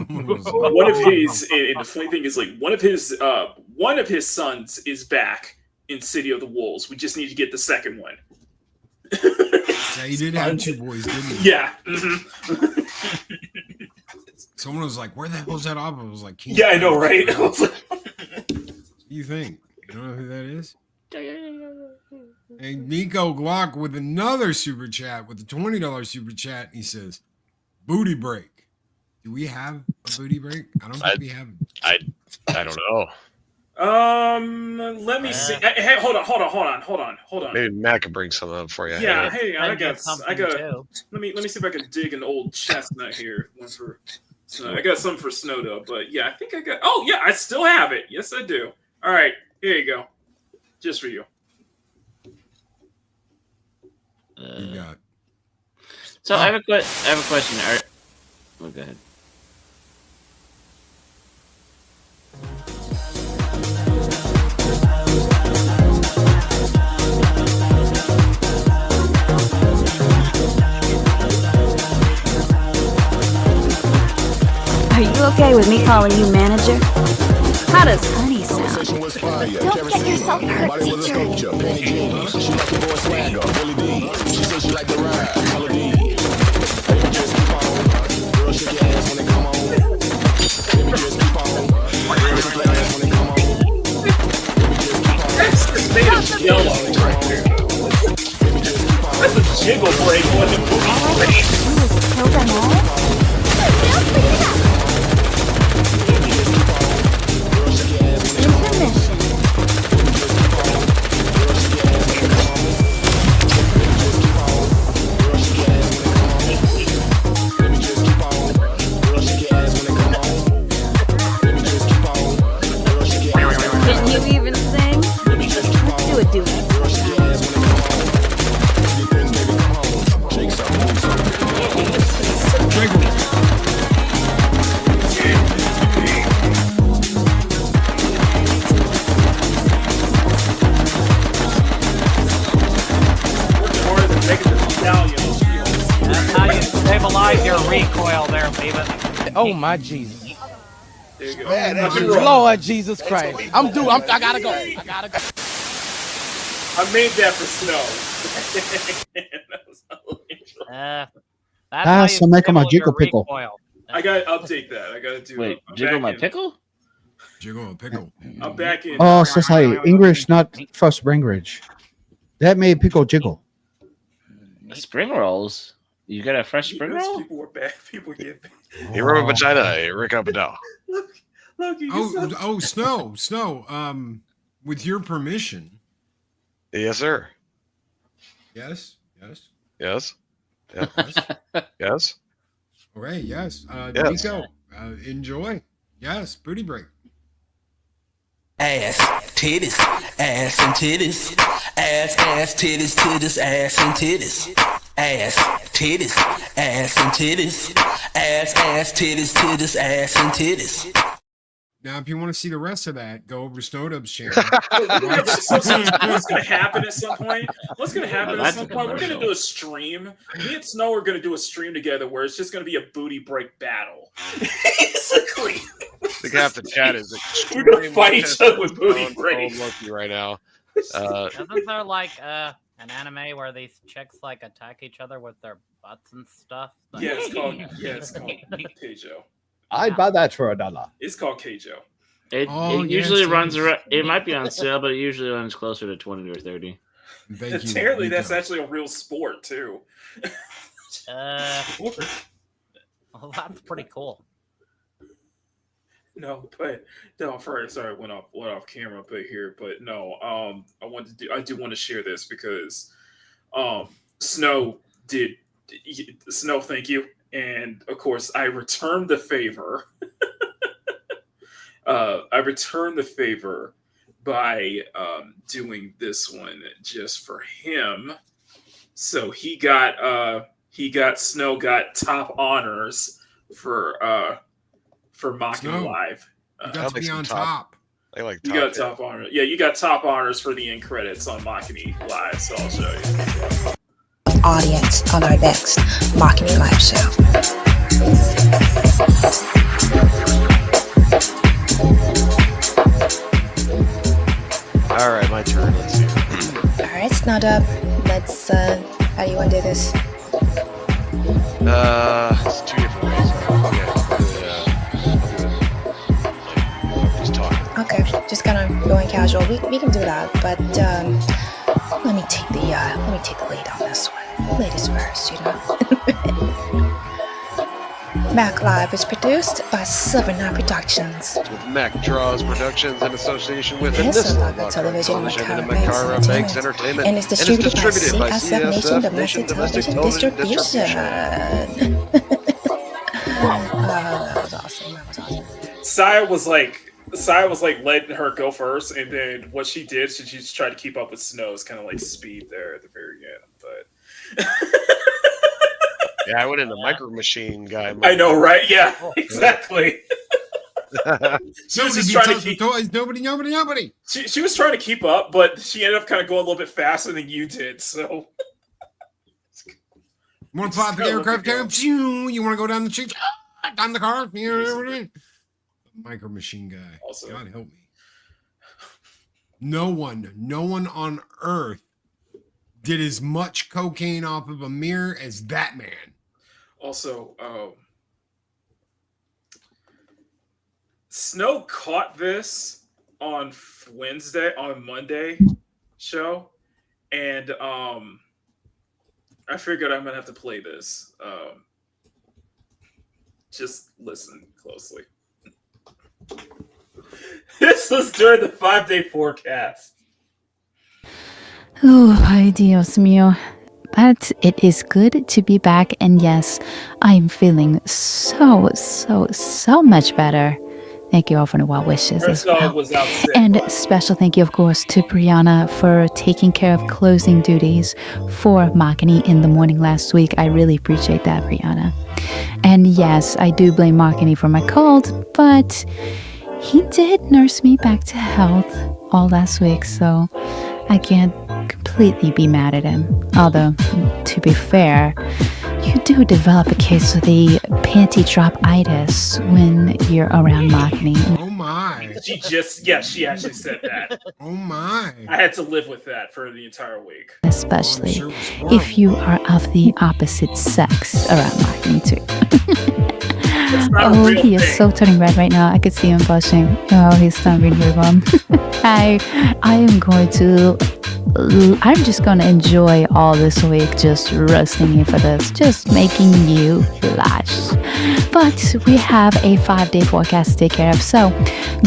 One of his, and the funny thing is, like one of his sons is back in City of the Wolves. We just need to get the second one. Yeah, he did have two boys, didn't he? Yeah. Mhm. Someone was like, "Where the hell's that off?" I was like, Yeah, I know, right? What do you think? You don't know who that is? And Nico Glock with another super chat with a $20 super chat. And he says, "Booty break. Do we have a booty break? I don't think we have. I don't know. Let me see. Hey, hold on. Maybe Matt can bring some up for you. Yeah, hey, I got. too. Let me see if I can dig an old chestnut here. One for. So I got some for Sno Dub, but yeah, I think I got. Oh yeah, I still have it. Yes, I do. All right, here you go, just for you. You got. So I have a question. Oh, go ahead. Are you okay with me calling you manager? How does honey sound? Don't get yourself hurt, teacher. This made of yellow right there. That's a jiggle break, wasn't it? Kill them all? Intermission. Can you even sing? Let's do a duet. That's how you stabilize your recoil there, baby. Oh my Jesus. There you go. Lord Jesus Christ. I gotta go. I gotta go. I made that for Snow. That's how you so make 'em a stabilize your jiggle pickle. recoil. I gotta update that. I gotta do. Wait, I'm jiggle back my in. pickle? Jiggle a pickle. I'm back in. Oh, so say English, not first language. That made pickle jiggle. Spring rolls. You got a fresh spring Yes, roll? people were bad. People get. You rub a vagina, Rick up and down. Look, you Snow. With your permission. Yes, sir. Yes. Yes. Yeah. Yes. Yes. Okay. Yes. Yes. Nico, enjoy. Yes. Booty break. Ass, titties, ass and titties, ass, titties, titties, ass and titties, ass, titties, ass and titties, ass, titties, titties, ass and titties. Now, if you want to see the rest of that, go over to Sno Dub's channel. What's going to happen at some point? We're going to do a stream. Me and Snow are going to do a stream together where it's just going to be a booty break battle. Basically. The half the chat is we're going to fight each other with booty break. Cold Loki right now. Isn't there like an anime where these chicks like attack each other with their butts and stuff? Like, Yeah, it's called Keijo. I'd buy that for $1. It's called Keijo. It usually runs around. It might be on sale, but it usually runs closer to 20 or 30. Apparently, that's actually a real sport too. well, that's pretty cool. No, first, sorry, went off camera, but no, I do want to share this because, Snow, thank you, and of course, I returned the favor. By doing this one just for him. So Snow got top honors for Mocking Snow, Live. You got to be on top. I like you got top honor. Yeah, you got top honors for the end credits on Mocking Live, so I'll show you. Audience on our next Mocking Live show. All right, my turn. Let's see. All right, Sno Dub, let's How do you want to do this? It's 2 different ways. Okay. Just talking. Okay, just kind of going casual. We can do that, but let me take the lead on this one. Ladies first, you know. Mac Live is produced by Silver Night Productions. With Mac Draws Productions in association with Yes, Invincible Local Television and and Makara Banks Entertainment. And it's distributed by CSF Nation Domestic Television Distribution. That was awesome. Saya was like letting her go first, and then what she did, she just tried to keep up with Snow's kind of like speed there at the very end. But yeah, I went into Micro Machine guy. I know, right? Yeah, exactly. She was just trying to keep toys. Nobody. She was trying to keep up, but she ended up kind of going a little bit faster than you did. So, You want to fly the aircraft down? You want to go down the street? Down the car? Micro Machine guy. Also, God help me. No one on earth did as much cocaine off of a mirror as that man. Also, Snow caught this on Monday show, and I figured I'm gonna have to play this. Just listen closely. This was during the 5-day forecast. Oh, ay Dios mío. But it is good to be back, and yes, I'm feeling so much better. Thank you all for the well wishes as well. Was out sick, and special thank you, of course, to Brianna for taking care of closing duties for Makani in the morning last week. I really appreciate that, Brianna. And yes, I do blame Makani for my cold, but he did nurse me back to health all last week, so I can't completely be mad at him. Although, to be fair, you do develop a case of the panty drop-itis when you're around Makani. Oh my. She actually said that. Oh my. I had to live with that for the entire week. Especially if you are of the opposite sex around Makani too. Oh, he is so turning red right now. I could see him blushing. Oh, he's not really warm. I'm just gonna enjoy all this week just roasting you for this, just making you blush. But we have a 5-day forecast to take care of. So,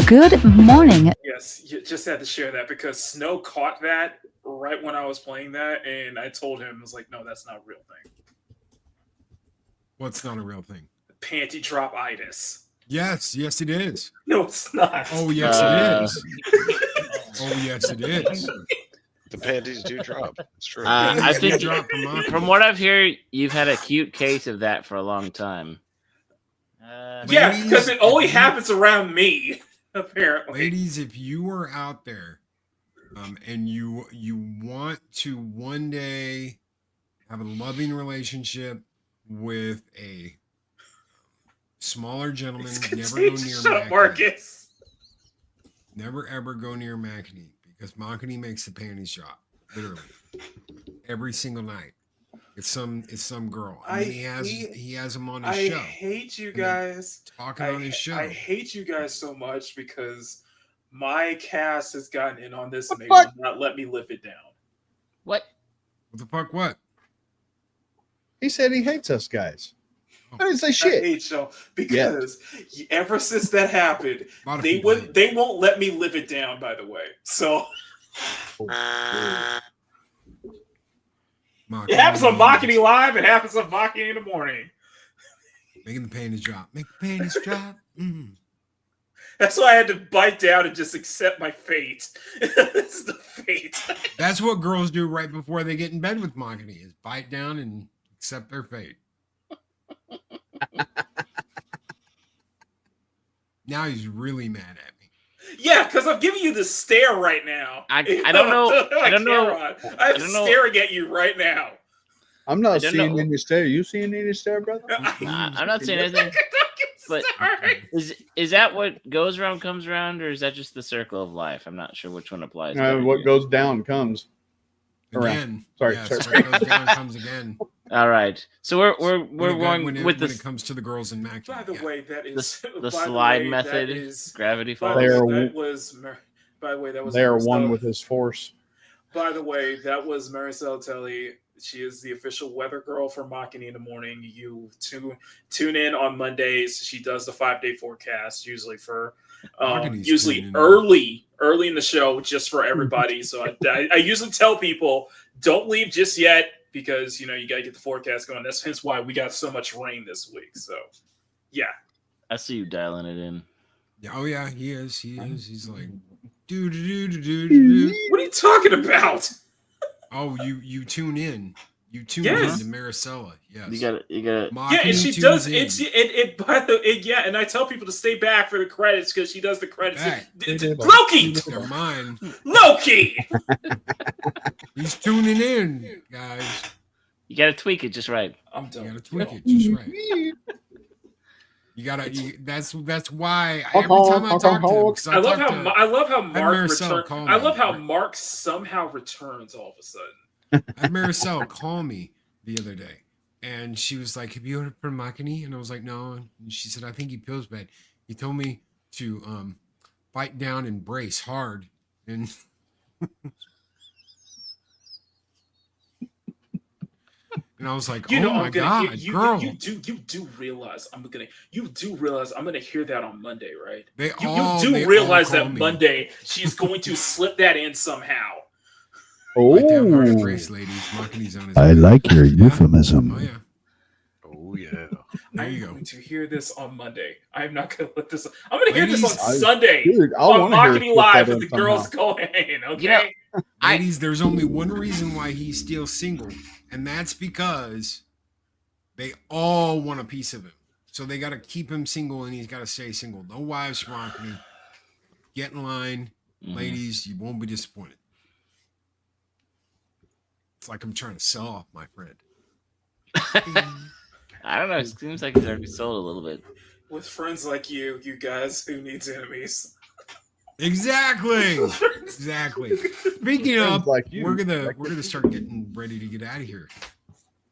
good morning. Yes, you just had to share that because Snow caught that right when I was playing that, and I told him, I was like, no, that's not a real thing. What's not a real thing? Panty drop-itis. Yes, it is. No, it's not. Oh, yes, it is. Oh, yes, it is. The panties do drop. It's true. I think from what I've heard, you've had a cute case of that for a long time. Yeah, because it only happens around me, apparently. Ladies, if you are out there and you want to one day have a loving relationship with a smaller gentleman, never go near Marcus. Never ever go near Makani because Makani makes the panties drop. Literally. Every single night. It's some girl. I mean, he has them on his show. I hate you guys. Talking on his show. I hate you guys so much because my cast has gotten in on this and they will not let me live it down. What? What the fuck? What? He said he hates us guys. I didn't say shit. I hate y'all because ever since that happened, they won't let me live it down. By the way, so it happens on Makani Live. It happens on Makani in the morning. Making the panties drop. Make the panties drop. Mm. That's why I had to bite down and just accept my fate. This is the fate. That's what girls do right before they get in bed with Makani is bite down and accept their fate. Now he's really mad at me. Yeah, because I'm giving you the stare right now. I don't know. I don't know. I'm staring at you right now. I'm not seeing any stare. You seeing any stare, brother? I'm not seeing anything. But is that what goes around comes around, or is that just the circle of life? I'm not sure which one applies. What goes down comes. Again. Sorry, Yes, sorry. what goes down comes again. All right. So we're going when with when this it comes to the girls in Mac. By the way, that is the by slide way, method, That is, gravity by falls. the They way, are- that was. By the way, that was. They are Maricel- one with his force. By the way, that was Maricel Telly. She is the official weather girl for Machini in the morning. You tune in on Mondays. She does the 5-day forecast, usually for Machini's usually tuning in. early in the show, just for everybody. So I usually tell people don't leave just yet because you got to get the forecast going. That's hence why we got so much rain this week. So yeah, I see you dialing it in. Yeah, oh yeah, he is. He's like, do. What are you talking about? Oh, you tune in. You tune Yes. in to Maricela. Yes. You got it. Yeah, and she does. And I tell people to stay back for the credits because she does the credits. Back. Loki, Never mind. Loki. He's tuning in, guys. You got to tweak it just right. I'm done. You gotta tweak it just right. You gotta. That's why every time I talk to him, 'cause I love how had Mark Maricel returns. call I me. love how Mark somehow returns all of a sudden. I had Maricel call me the other day, and she was like, "Have you heard of Makini?" And I was like, "No." And she said, "I think he feels bad. He told me to bite down and brace hard." And and I was like, "Oh my god, girl!" You do realize I'm gonna hear that on Monday, right? They You all do realize call that me. Monday she's going to slip that in somehow. Bite down hard and brace, ladies. Makini's on his I way. like your euphemism. Oh yeah. Oh yeah. There you I'm go. going to hear this on Monday. I'm not going to let this. I'm going to hear this on Ladies, Sunday Dude, I on wanna hear Machini it Live put with that the in girls somehow. going. Okay. Ladies, there's only one reason why he's still single, and that's because they all want a piece of him. So they got to keep him single, and he's got to stay single. No wives for Makini. Get in line, ladies. You won't be disappointed. It's like I'm trying to sell off my friend. I don't know. It seems like he's already sold a little bit. With friends like you guys, who needs enemies? Exactly. Exactly. Speaking of, like you. we're gonna start getting ready to get out of here,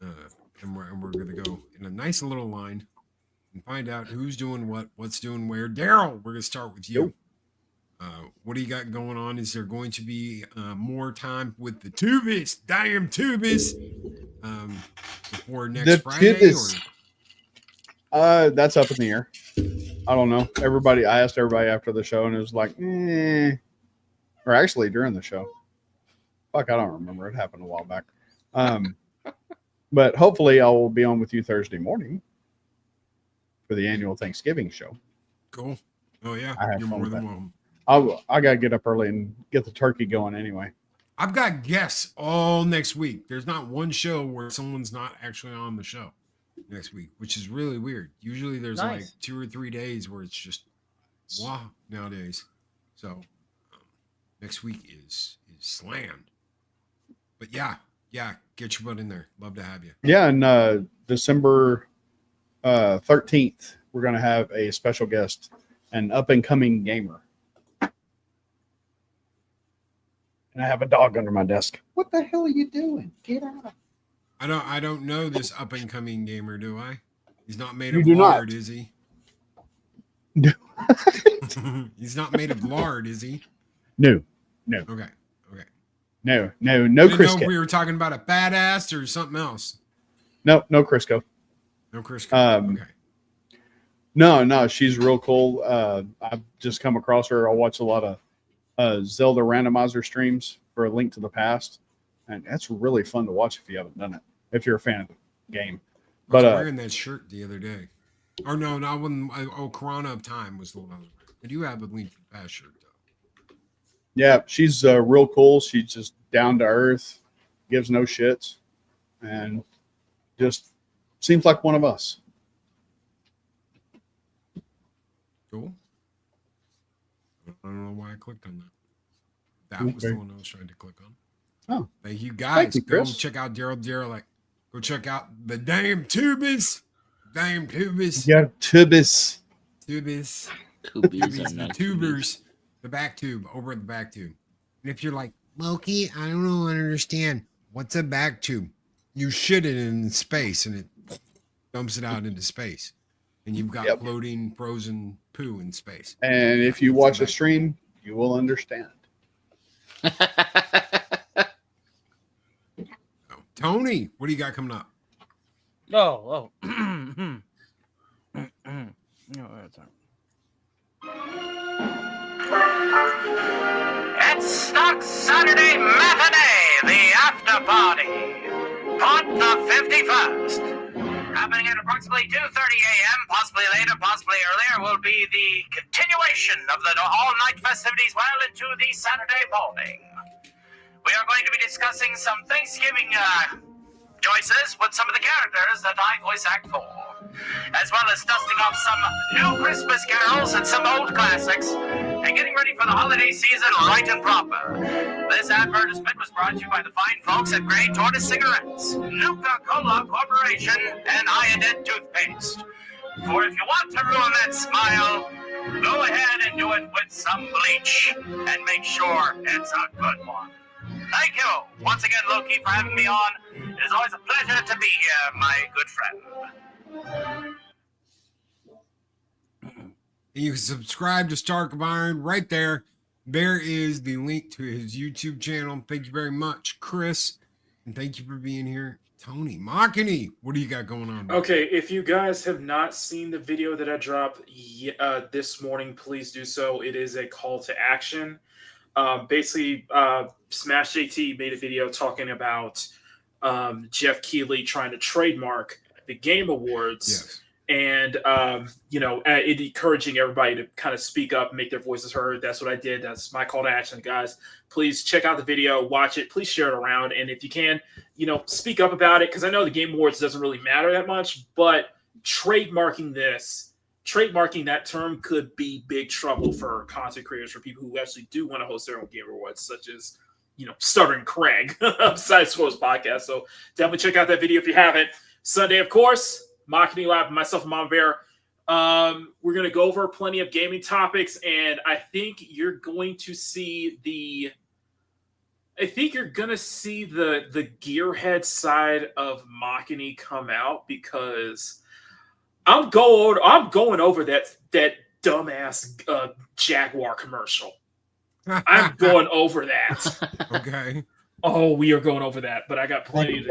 and we're gonna go in a nice little line and find out who's doing what's doing where. Daryl, we're gonna start with you. What do you got going on? Is there going to be more time with the Tubis? Damn Tubis! Before next Friday, Tubis. That's up in the air. I don't know. I asked everybody after the show, and it was like, or actually during the show. Fuck, I don't remember. It happened a while back. But hopefully, I will be on with you Thursday morning for the annual Thanksgiving show. Cool. Oh yeah, I have you're fun more with than that. welcome. I gotta get up early and get the turkey going anyway. I've got guests all next week. There's not one show where someone's not actually on the show next week, which is really weird. Usually there's like 2 or 3 days where it's just wow nowadays. So next week is slammed. But yeah, get your butt in there. Love to have you. Yeah, and December 13th, we're gonna have a special guest, an up and coming gamer. And I have a dog under my desk. What the hell are you doing? Get out. I don't know this up and coming gamer, do I? He's not made You of do lard, not. is he? He's not made of lard, is he? No. Okay. No I didn't know if Crisco. we were talking about a badass or something else. No Crisco. No Crisco. Okay. No, she's real cool. I've just come across her. I watch a lot of Zelda randomizer streams for A Link to the Past, and that's really fun to watch if you haven't done it. If you're a fan of the game, I was but wearing that shirt the other day. Or no, not when Corona of Time was the one I was wearing. I do have a Link to the Past shirt though. yeah, she's real cool. She's just down to earth, gives no shits, and just seems like one of us. Cool. I don't know why I clicked on that. That was the Okay. one I was trying to click on. Oh, thank you guys. you, Go Chris. check out Daryl. Like, go check out the damn Tubis. Damn Tubis. Yeah, Tubis. Tubis. Tubies are The not tubers. The back tube. Over at the back tube. And if you're like, Loki, I don't understand. What's a back tube? You shit it in space and it dumps it out into space. And you've got floating frozen poo in space. And if you watch a stream, you will understand. Tony, what do you got coming up? It's Stock Saturday Matinee, the after party. Part the 51st. Happening at approximately 2:30 a.m., possibly later, possibly earlier, will be the continuation of the all-night festivities well into the Saturday morning. We are going to be discussing some Thanksgiving choices with some of the characters that I voice act for, as well as dusting off some new Christmas carols and some old classics, and getting ready for the holiday season right and proper. This advertisement was brought to you by the fine folks at Grey Tortoise Cigarettes, Nuka-Cola Corporation, and Iodine Toothpaste. For if you want to ruin that smile, go ahead and do it with some bleach, and make sure it's a good one. Thank you once again, Loki, for having me on. It is always a pleasure to be here, my good friend. You can subscribe to Stark of Iron right there. There is the link to his YouTube channel. Thank you very much, Chris. And thank you for being here. Tony, Makini, what do you got going on? Okay, if you guys have not seen the video that I dropped this morning, please do so. It is a call to action. Basically, Smash JT made a video talking about Jeff Keighley trying to trademark the Game Awards. Yes. And, it encouraging everybody to kind of speak up and make their voices heard. That's what I did. That's my call to action, guys. Please check out the video, watch it. Please share it around. And if you can, speak up about it, because I know the Game Awards doesn't really matter that much, but trademarking that term could be big trouble for content creators, for people who actually do want to host their own Game Awards, such as, Stuttering Craig, Side Scrolls Podcast. So definitely check out that video if you haven't. Sunday, of course, Marketing Lab, myself and Mom Bear. We're going to go over plenty of gaming topics, and I think you're going to see the gearhead side of Machini come out, because I'm going over that dumbass Jaguar commercial. I'm going over that. Okay. Oh, we are going over that, but I got plenty to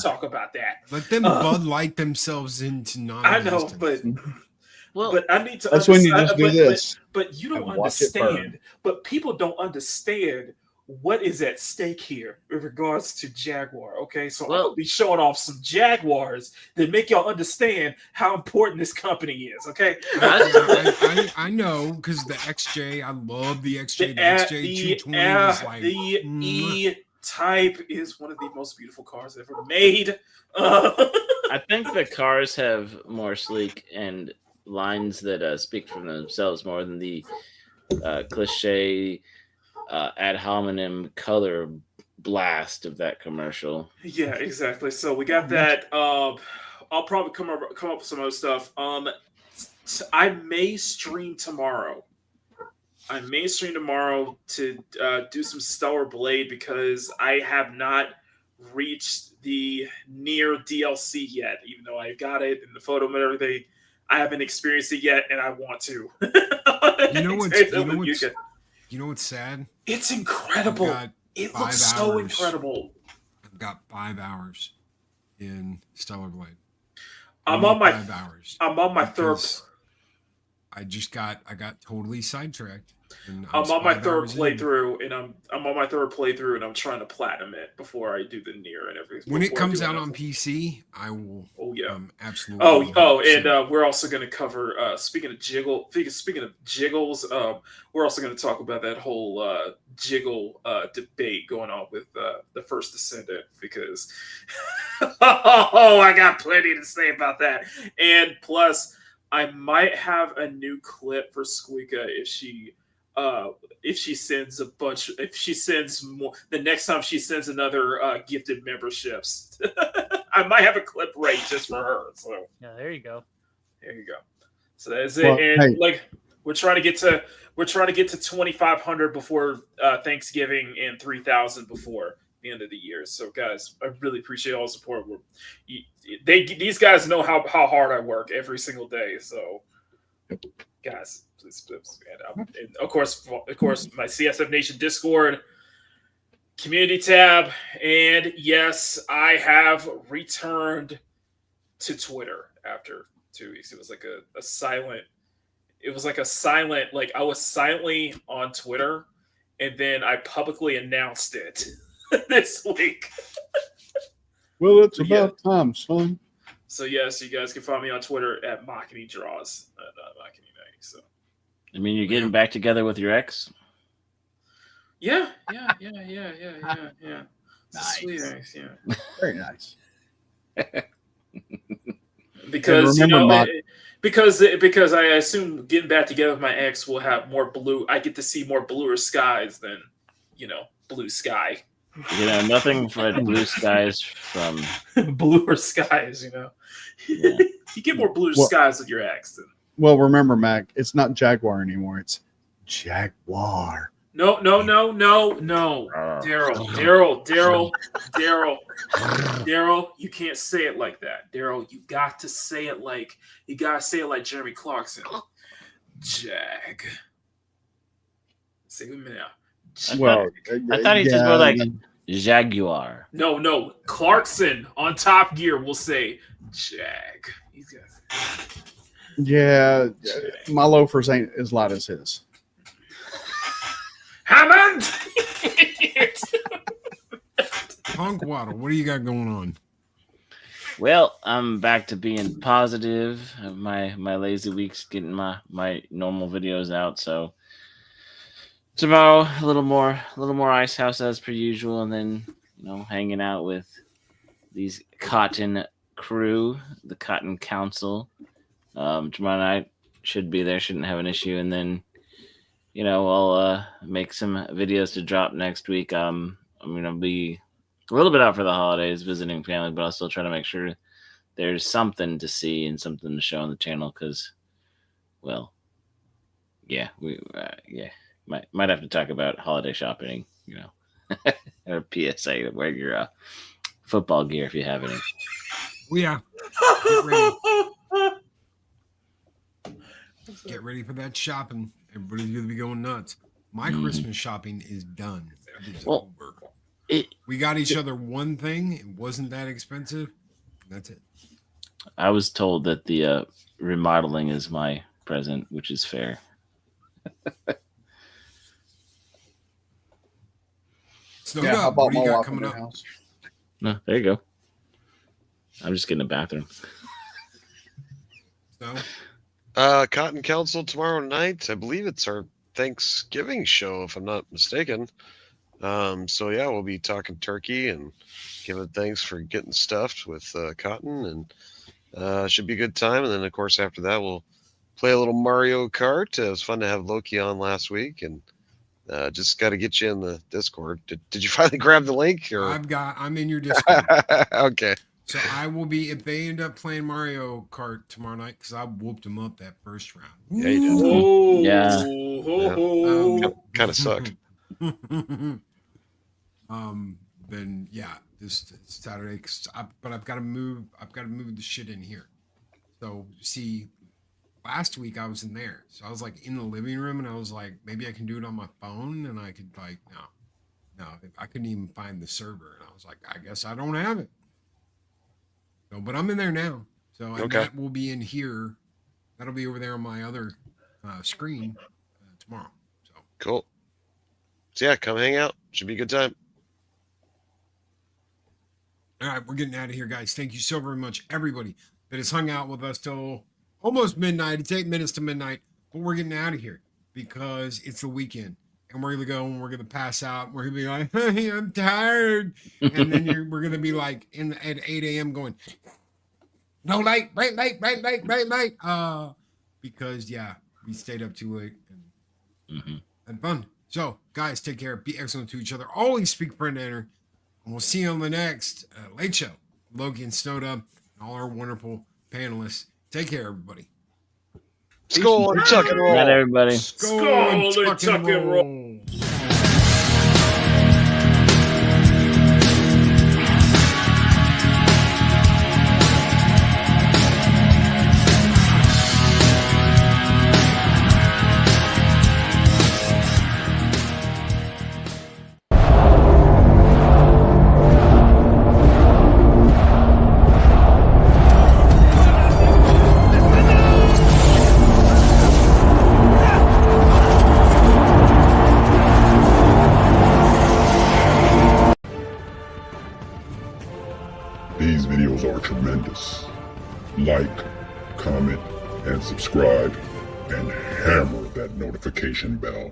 talk about that. Let them Bud Light themselves into non-existence. I know, but I need to. That's when you just do this. But you don't understand. But people don't understand what is at stake here in regards to Jaguar. Okay, so I'll be showing off some Jaguars that make y'all understand how important this company is. Okay, I know, because the XJ, I love the XJ. The XJ 220 is like the E-Type is one of the most beautiful cars ever made. I think the cars have more sleek and lines that speak for themselves more than the cliche ad hominem color blast of that commercial. Yeah, exactly. So we got that. I'll probably come up with some other stuff. I may stream tomorrow. To do some Stellar Blade, because I have not reached the near DLC yet, even though I got it in the photo and everything. I haven't experienced it yet, and I want to. You know what's sad? It's incredible. It looks so incredible. I've got 5 hours in Stellar Blade. I'm on my 5 hours. I'm on my third. I got totally sidetracked. I'm on my third playthrough, and I'm trying to platinum it before I do the near and everything. When it comes out on PC, I will. Oh yeah, absolutely. And we're also going to cover. Speaking of jiggles, we're also going to talk about that whole jiggle debate going on with the First Descendant, because I got plenty to say about that. And plus, I might have a new clip for Squeaka if she sends more the next time she sends another gifted memberships. I might have a clip rate just for her. So yeah, there you go. So that's it. And we're trying to get to 2,500 before Thanksgiving and 3,000 before, the end of the year. So, guys, I really appreciate all the support. These guys know how hard I work every single day. So, guys, please, and of course, my CSF Nation Discord community tab, and yes, I have returned to Twitter after 2 weeks. It was like a silent. It was like a silent. Like I was silently on Twitter, and then I publicly announced it this week. Well, it's about time, son. So yes, you guys can find me on Twitter at Machiny Draws, Machiny 90. So, I mean, you're getting back together with your ex? Yeah. Nice. Sweet ex, yeah. Very nice. Because because I assume getting back together with my ex will have more blue. I get to see more bluer skies than blue sky. Nothing but blue skies from bluer skies. Yeah. You get more blue skies with your ex. Well, remember, Mac, it's not Jaguar anymore. It's Jaguar. No. Daryl, you can't say it like that. Daryl, you got to say it like Jeremy Clarkson. Jag. Say it with me now. Well, I thought he said more like Jaguar. No. Clarkson on Top Gear will say Jag. Yeah, my loafers ain't as light as his. Hammond! Punk Waddle, what do you got going on? Well, I'm back to being positive. My lazy week's getting my normal videos out. So tomorrow, a little more Ice House as per usual, and then hanging out with these Cotton crew, the Cotton Council. Tomorrow night should be there, shouldn't have an issue, and then I'll make some videos to drop next week. I'm gonna be a little bit out for the holidays, visiting family, but I'll still try to make sure there's something to see and something to show on the channel. Because, well, yeah, we might have to talk about holiday shopping, or PSA to wear your football gear if you have any. Yeah. Get ready for that shopping. Everybody's going to be going nuts. My Christmas shopping is done. It is over. We got each other one thing. It wasn't that expensive. That's it. I was told that the remodeling is my present, which is fair. Sno Dub, what do you got coming up? No, there you go. I'm just getting a bathroom. So, Cotton Council tomorrow night. I believe it's our Thanksgiving show, if I'm not mistaken. So yeah, we'll be talking turkey and giving thanks for getting stuffed with Cotton, and should be a good time. And then of course after that we'll play a little Mario Kart. It was fun to have Loki on last week, and just got to get you in the Discord. Did you finally grab the link? Or I'm in your Discord. Okay. So I will be, if they end up playing Mario Kart tomorrow night, because I whooped them up that first round. Yeah, you did. Yeah. Kind of sucked. Then yeah, this Saturday. But I've got to move. I've got to move the shit in here. So see, last week I was in there, so I was like in the living room, and I was like, maybe I can do it on my phone, and I could no, I couldn't even find the server, and I was like, I guess I don't have it. So, but I'm in there now. So Okay. that will be in here. That'll be over there on my other screen tomorrow. So Cool. So yeah, come hang out. Should be a good time. all right, we're getting out of here, guys. Thank you so very much, everybody that has hung out with us till almost midnight. It's 8 minutes to midnight, but we're getting out of here because it's the weekend. And we're going to go and we're going to pass out. We're going to be like, hey, I'm tired. And then we're going to be like at 8 a.m. going, no light, bright light, bright light, bright light. Because, yeah, we stayed up too late and had fun. So, guys, take care. Be excellent to each other. Always speak for an enter. And we'll see you on the next Late Show. Loki and Sno Dub and all our wonderful panelists. Take care, everybody. Skull and tuck and roll. Not everybody. Skull and tuck and roll. These videos are tremendous. Like, comment, and subscribe, and hammer that notification bell.